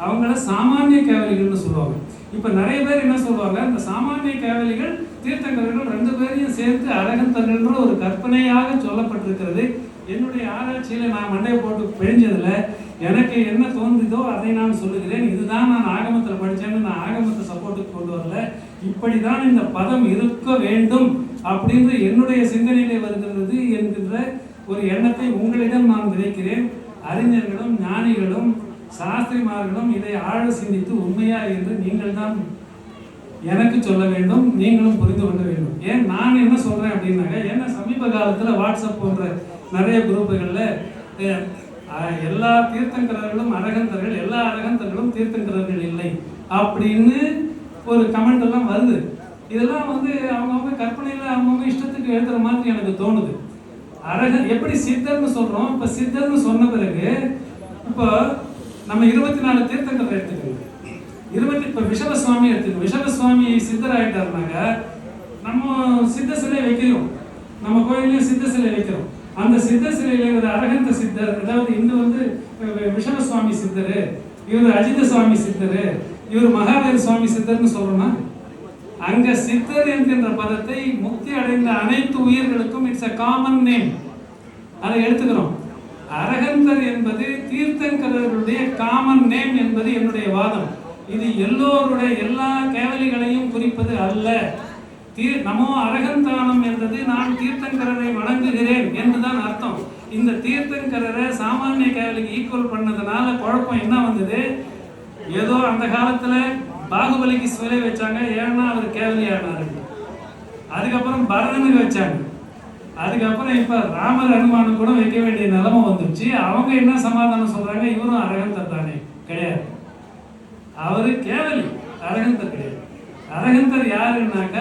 அவங்கள சாமானிய கேவலிகள்னு சொல்லுவாங்க. இப்போ நிறைய பேர் என்ன சொல்லுவாங்க, இந்த சாமானிய கேவலிகள் தீர்த்தங்கர்கள் 2 பேரையும் சேர்த்து அரகந்தர்கள்ன்ற ஒரு கற்பனையாக சொல்லப்பட்டிருக்கிறது. என்னுடைய ஆராய்ச்சியில் நான் மண்டையை போட்டு பிழிஞ்சதில் எனக்கு என்ன தோன்றுதோ அதை நான் சொல்லுகிறேன். இதுதான் நான் ஆகமத்தில் படித்தேன்னு நான் ஆகமத்தை சப்போர்ட்டுக்கு கொண்டு வரல. இப்படி தான் இந்த பதம் இருக்க வேண்டும் அப்படின்னு என்னுடைய சிந்தனையிலே வருகிறது என்கின்ற ஒரு எண்ணத்தை உங்களிடம் நான் விதைக்கிறேன். அறிஞர்களும் ஞானிகளும் சாஸ்திரிமார்களும் இதை ஆழ சிந்தித்து உண்மையா என்று நீங்கள் தான் எனக்கு சொல்ல வேண்டும், நீங்களும் புரிந்து கொள்ள வேண்டும். ஏன் நான் என்ன சொல்றேன் அப்படின்னாக்க, ஏன்னா சமீப காலத்தில் வாட்ஸ்அப் போன்ற நிறைய குரூப்புகளில் எல்லா தீர்த்தங்கரர்களும் அரகந்தர்கள், எல்லா அரகந்தர்களும் தீர்த்தங்கரர்கள் இல்லை அப்படின்னு ஒரு கமெண்ட் எல்லாம் வருது. இதெல்லாம் அவங்கவுங்க கற்பனையில் அவங்கவுங்க இஷ்டத்துக்கு எழுதுற மாதிரி எனக்கு தோணுது. எப்படி சித்தர்னு சொல்றோம், இப்போ சித்தர்னு சொன்ன பிறகு இப்போ நம்ம 24 தீர்த்தங்கரை எடுத்துக்கோங்க. இப்போ விஷவசுவாமி எடுத்துக்கோங்க. விஷவசுவாமி சித்தர் ஆகிட்டாருனாங்க நம்ம சித்த சிலை வைக்கிறோம், நம்ம கோயிலையும் சித்த சிலை வைக்கிறோம். அந்த சித்த சிலையில ஒரு அரகந்த சித்தர், அதாவது இந்து விஷவசுவாமி சித்தர், இவர் அஜித சுவாமி சித்தர், இவர் மகாவீர சுவாமி சித்தர்னு சொல்றோம்னா, அங்க சித்தர் என்கின்ற பதத்தை முக்தி அடைந்த அனைத்து உயிர்களுக்கும் இட்ஸ் அ காமன் நேம், அதை எடுத்துக்கிறோம். அரகந்தர் என்பது தீர்த்தங்கரருடைய காமன் நேம் என்பது என்னுடைய வாதம். இது எல்லோருடைய எல்லா கேவலிகளையும் குறிப்பது அல்ல. நமோ அரகந்தானம் என்பது நான் தீர்த்தங்கரரை வணங்குகிறேன் என்றுதான் அர்த்தம். இந்த தீர்த்தங்கரரை சாமானிய கேவலிக்கு ஈக்குவல் பண்ணதுனால குழப்பம் என்ன வந்தது, ஏதோ அந்த காலத்துல பாகுபலிக்கு சிலை வச்சாங்க, ஏன்னா அவர் கேவலியானாரு. அதுக்கப்புறம் பரதனுக்கு வச்சாங்க. அதுக்கப்புறம் இப்ப ராமர் அனுமானம் கூட வைக்க வேண்டிய நிலைமை வந்துருச்சு. அவங்க என்ன சமாதானம் சொல்றாங்க, இவரும் அரகந்தர் தானே? கிடையாது, அவரு கேவலி, அரகந்தர் கிடையாது. அரகந்தர் யாருன்னாக்க,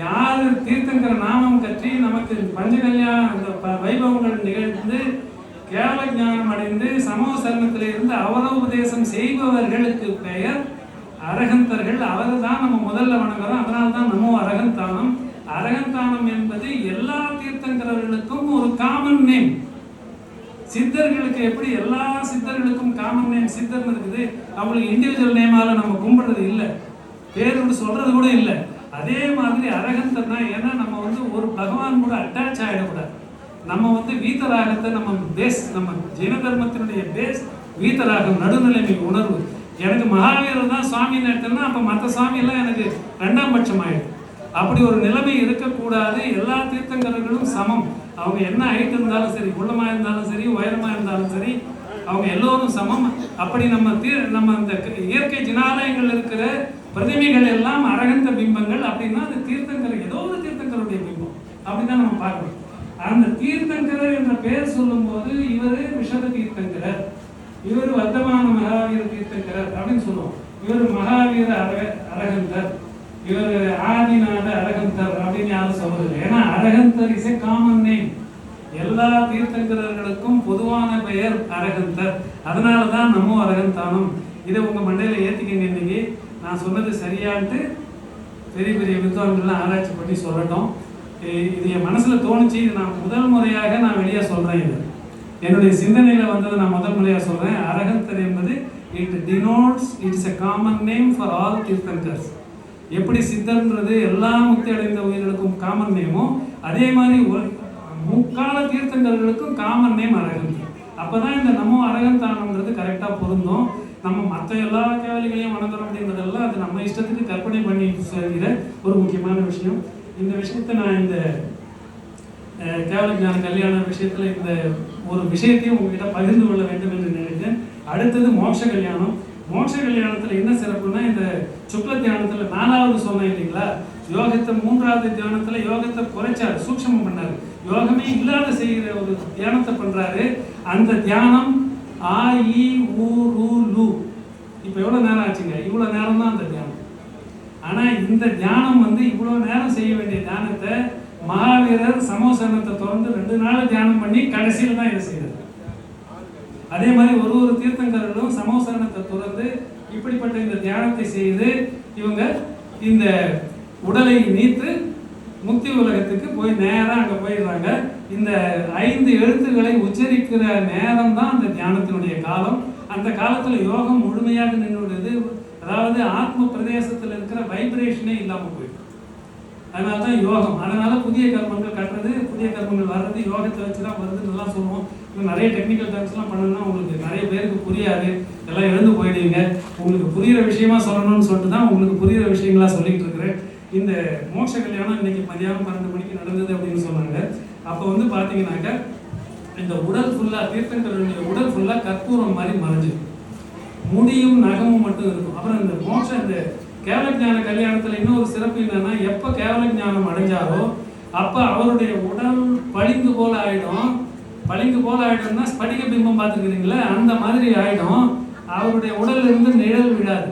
யாரு தீர்த்தங்கர நாமம் கற்றி நமக்கு பஞ்சகல்யாண அந்த வைபவங்கள் நிகழ்ந்து கேவல ஞானம் அடைந்து சமோசரணத்தில இருந்து அவரோபதேசம் செய்பவர்களுக்கு பெயர் அரகந்தர்கள். அவர் தான் நம்ம முதல்ல வணங்குறோம். அதனால்தான் நமோ அரகந்தானம். அரகந்தானம் என்பது எல்லா தீர்த்தங்கரர்களுக்கும் ஒரு காமன் நேம். சித்தர்களுக்கு எப்படி எல்லா சித்தர்களுக்கும் காமன் நேம் சித்தர்னு இருக்குது, அவங்களுக்கு இண்டிவிஜுவல் நேமால நம்ம கும்பிடுறது இல்லை, பேர் சொல்றது கூட இல்லை. அதே மாதிரி அரகந்தர்னா, ஏன்னா நம்ம ஒரு பகவான் கூட அட்டாச் ஆகிடக்கூடாது. நம்ம வீதராகத்தை நம்ம பேஸ், நம்ம ஜெயின தர்மத்தினுடைய பேஸ் வீதராகம், நடுநிலைமை உணர்வு. எனக்கு மகாவீரர் தான் சுவாமின்னு எடுத்தேன்னா அப்போ மற்ற சுவாமியெல்லாம் எனக்கு 2ஆம் பட்சம் ஆயிடுது. அப்படி ஒரு நிலைமை இருக்கக்கூடாது. எல்லா தீர்த்தங்கரர்களும் சமம். அவங்க என்ன ஹைட் இருந்தாலும் சரி, குள்ளமாக இருந்தாலும் சரி, உயரமாக இருந்தாலும் சரி, அவங்க எல்லோரும் சமம். அப்படி நம்ம அந்த இயற்கை ஜினாலயங்கள் இருக்கிற பிரதிமைகள் எல்லாம் அரகந்த பிம்பங்கள் அப்படின்னா அது தீர்த்தங்கர், ஏதோ ஒரு தீர்த்தங்கருடைய பிம்பம் அப்படிதான் நம்ம பார்க்கணும். அந்த தீர்த்தங்கரர் என்ற பெயர் சொல்லும் போது இவர் விஷத தீர்த்தங்கரர், இவர் வர்த்தமான மகாவீர தீர்த்தங்கரர் அப்படின்னு சொல்லுவோம். இவர் மகாவீர அரகந்தர், இவர் ஆதிநாத அரகந்தர் அப்படின்னு யாரும் சொல்றது. ஏன்னா அரகந்தர் இஸ் எ காமன் நேம். எல்லா தீர்த்தங்கரர்களுக்கும் பொதுவான பெயர் அரகந்தர். அதனாலதான் நமோ அரகந்தானம். இதை உங்க மண்டையில ஏத்திக்கங்க. இன்னைக்கு நான் சொன்னது சரியான்ட்டு பெரிய பெரிய வித்வான்கள்லாம் ஆராய்ச்சி பண்ணி சொல்லட்டும். இது என் மனசில் தோணுச்சு. இது நான் முதல் முறையாக நான் வெளியே சொல்கிறேன். இது என்னுடைய சிந்தனையில் வந்தது. நான் முதல் முறையாக சொல்கிறேன். அரகந்தர் என்பது it denotes it's a common name for all Tirthankars. எப்படி சித்தர்ன்றது எல்லா முக்தி அடைந்த உயிர்களுக்கும் காமன் நேமோ, அதே மாதிரி முக்கால தீர்த்தங்கர்களுக்கும் காமன் நேம் அரகந்தர். அப்போ தான் இந்த நம்ம அரகந்தானம்ன்றது கரெக்டாக பொருந்தும். நம்ம மற்ற எல்லா கேவலிகளையும் வணங்குறோம் அப்படின்றதெல்லாம் அது நம்ம இஷ்டத்துக்கு கற்பனை பண்ணி செய்கிற ஒரு முக்கியமான விஷயம். இந்த விஷயத்தை நான் இந்த கேவல ஞான கல்யாண விஷயத்தில் இந்த ஒரு விஷயத்தையும் உங்ககிட்ட பகிர்ந்து கொள்ள வேண்டும் என்று நினைக்கிறேன். அடுத்தது மோட்ச கல்யாணம். மோட்ச கல்யாணத்தில் என்ன சிறப்புன்னா, இந்த சுக்ல தியானத்தில் 4வது சொன்னேன் இல்லைங்களா, யோகத்தை 3வது தியானத்தில் யோகத்தை குறைச்சார், சூக்ஷமம் பண்ணார். யோகமே இல்லாத செய்கிற ஒரு தியானத்தை பண்ணுறாரு. அந்த தியானம் ஆ இ ஊ ரூ லு. இப்போ எவ்வளோ நேரம் ஆச்சுங்க? இவ்வளோ நேரம் தான் அந்த தியானம். ஆனால் இந்த தியானம் வந்து இவ்வளோ நேரம் செய்ய வேண்டிய தியானத்தை மகாவீரர் சமோசனத்தை தொடர்ந்து 2 நாள் தியானம் பண்ணி கடைசியில் தான் இதை செய்தார். அதே மாதிரி ஒரு தீர்த்தங்கர்களும் சமோசரணத்தை தொடர்ந்து இப்படிப்பட்ட இந்த தியானத்தை செய்து இவங்க இந்த உடலை நீத்து முக்தி உலகத்துக்கு போய் நேராக அங்கே போயிடுறாங்க. இந்த 5 எழுத்துக்களை உச்சரிக்கிற நேரம் தான் அந்த தியானத்தினுடைய காலம். அந்த காலத்தில் யோகம் முழுமையாக நின்றுடுது. அதாவது ஆத்ம பிரதேசத்தில் இருக்கிற வைப்ரேஷனே இல்லாமல் போயிடும். அதனால தான் யோகம். அதனால புதிய கர்மங்கள் கட்டுறது, புதிய கர்மங்கள் வர்றது யோகத்தை வச்சு தான் வருதுன்னு சொல்லுவோம். இன்னும் நிறைய டெக்னிக்கல் டேர்ம்ஸ்லாம் பண்ணணும்னா உங்களுக்கு நிறைய பேருக்கு புரியாது, எல்லாம் எழுந்து போயிடுவீங்க. உங்களுக்கு புரிகிற விஷயமா சொல்லணும்னு சொல்லிட்டு தான் உங்களுக்கு புரிகிற விஷயங்களா சொல்லிட்டு இருக்கிறேன். இந்த மோட்ச கல்யாணம் இன்னைக்கு மதியானம் 12 மணிக்கு நடந்தது அப்படின்னு சொன்னாங்க. அப்போ வந்து பார்த்தீங்கன்னாக்கா இந்த உடல் ஃபுல்லாக தீர்த்தங்களுடைய உடல் ஃபுல்லாக கற்பூரம் மாதிரி மறைஞ்சு முடியும் நகமும் மட்டும் இருக்கும். அப்புறம் இந்த மோட்சம் இந்த கேவல ஞான கல்யாணத்தில் இன்னொரு சிறப்பு என்னன்னா, எப்போ கேவல ஞானம் அடைஞ்சாரோ அப்போ அவருடைய உடல் பளிங்கு போல ஆயிடும். பளிங்கு போல ஆயிடும்னா ஸ்படிக பிம்பம் பார்த்துக்கிறீங்களா, அந்த மாதிரி ஆயிடும். அவருடைய உடல்ல இருந்து நிழல் விடாது,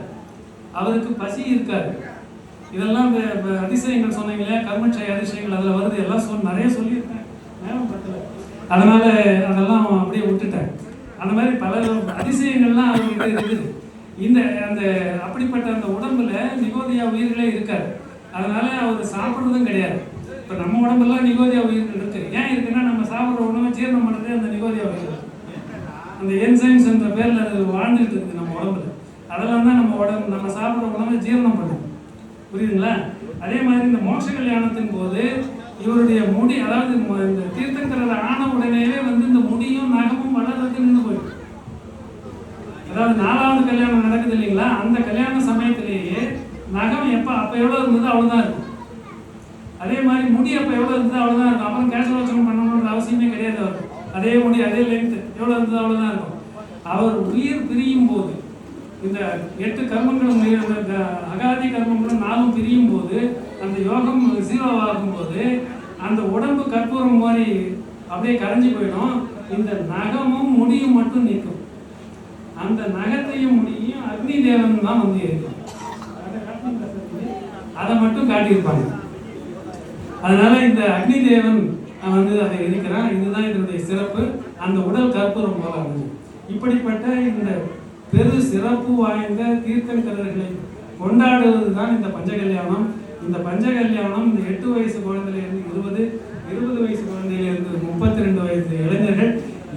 அவருக்கு பசி இருக்காது. இதெல்லாம் அதிசயங்கள் சொன்னீங்களே, கர்மட்சய அதிசயங்கள் அதில் வருது, எல்லாம் நிறைய சொல்லியிருக்கேன், நேரம் பத்தல, அதனால அதெல்லாம் அப்படியே விட்டுட்டேன். அந்த மாதிரி பல அதிசயங்கள்லாம் அவர்கிட்ட இருக்குது. இந்த அந்த அப்படிப்பட்ட அந்த உடம்புல நிகோதியா உயிர்களே இருக்காது. அதனால அவர் சாப்பிட்றதும் கிடையாது. இப்போ நம்ம உடம்புலாம் நிகோதியா உயிர்கள் இருக்கு. ஏன் இருக்குன்னா, நம்ம சாப்பிட்ற உணவை ஜீரணம் பண்ணுறது அந்த நிகோதியா உயிர்கள், அந்த என்சைம்ஸ் என்ற பேரில் அது வாழ்ந்துட்டு இருக்குது நம்ம உடம்புல. அதெல்லாம் தான் நம்ம சாப்பிட்ற உணவை ஜீரணம் பண்ணும். புரியுதுங்களா? அதே மாதிரி இந்த மோட்ச கல்யாணத்தின் போது இவருடைய முடி, அதாவது இந்த தீர்த்தங்கரர் ஆன உடனேவே வந்து இந்த முடியும் நகமும் வளர்றதுக்கு நின்று போயிடும். அதாவது 4வது கல்யாணம் நடக்குது இல்லைங்களா, அந்த கல்யாண சமயத்திலேயே நகம் அப்போ எவ்வளோ இருந்தது அவ்வளோதான் இருக்கும். அதே மாதிரி முடி அப்போ எவ்வளோ இருந்தது அவ்வளோதான் இருக்கும். அப்புறம் கேசவச்சனம் பண்ணணுன்ற அவசியமே கிடையாது. அவர் அதே முடி அதே லென்த் எவ்வளோ இருந்தது அவ்வளோதான் இருக்கும். அவர் உயிர் பிரியும் போது இந்த 8 கர்மங்களும் அகாதி கர்மங்களும் 4 பிரியும் போது அந்த யோகம் 0 ஆகும் போது அந்த உடம்பு கற்பூரம் மாதிரி அப்படியே கரைஞ்சி போயிடும். இந்த நகமும் முடியும் மட்டும் நிற்கும். அந்த நகத்தையும் முடியும் அக்னி தேவன் தான் வந்து இருக்கும். அதை மட்டும் காட்டியிருப்பாங்க. அதனால இந்த அக்னி தேவன் வந்து அதை இருக்கிறான். இதுதான் இதனுடைய சிறப்பு. அந்த உடல் கற்பூரம் போல அமையும். இப்படிப்பட்ட இந்த பெரு சிறப்பு வாய்ந்த தீர்த்தங்கரர்களை கொண்டாடுவது தான் இந்த பஞ்சகல்யாணம். இந்த பஞ்சகல்யாணம் இந்த 8 வயசு குழந்தையிலிருந்து 20 வயசு குழந்தையிலிருந்து 32 வயசு இளைஞர்கள்,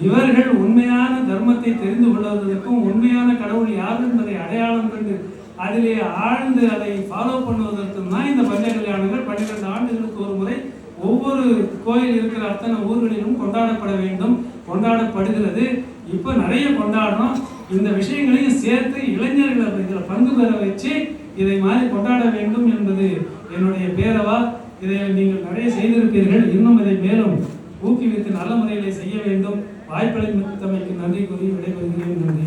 இவர்கள் உண்மையான தர்மத்தை தெரிந்து கொள்வதற்கும் உண்மையான கடவுள் யார் என்பதை அடையாளம் கண்டு அதிலே ஆழ்ந்து அதை ஃபாலோ பண்ணுவதற்கும் தான் இந்த பஞ்ச கல்யாணங்கள் 12 ஆண்டுகளுக்கு ஒரு முறை ஒவ்வொரு கோயில் இருக்கிற அத்தனை ஊர்களிலும் கொண்டாடப்பட வேண்டும், கொண்டாடப்படுகிறது. இப்போ நிறைய கொண்டாடுறோம். இந்த விஷயங்களையும் சேர்த்து இளைஞர்களை இதில் பங்கு பெற வச்சு இதை மாதிரி கொண்டாட வேண்டும் என்பது என்னுடைய பேரவா. இதை நீங்கள் நிறைய செய்திருப்பீர்கள். இன்னும் இதை மேலும் ஊக்குவித்து நல்ல முறையில் செய்ய வேண்டும். வாய்ப்பளித்தமைக்கு நன்றி கூறி விடைபெறுகிறேன். நன்றி.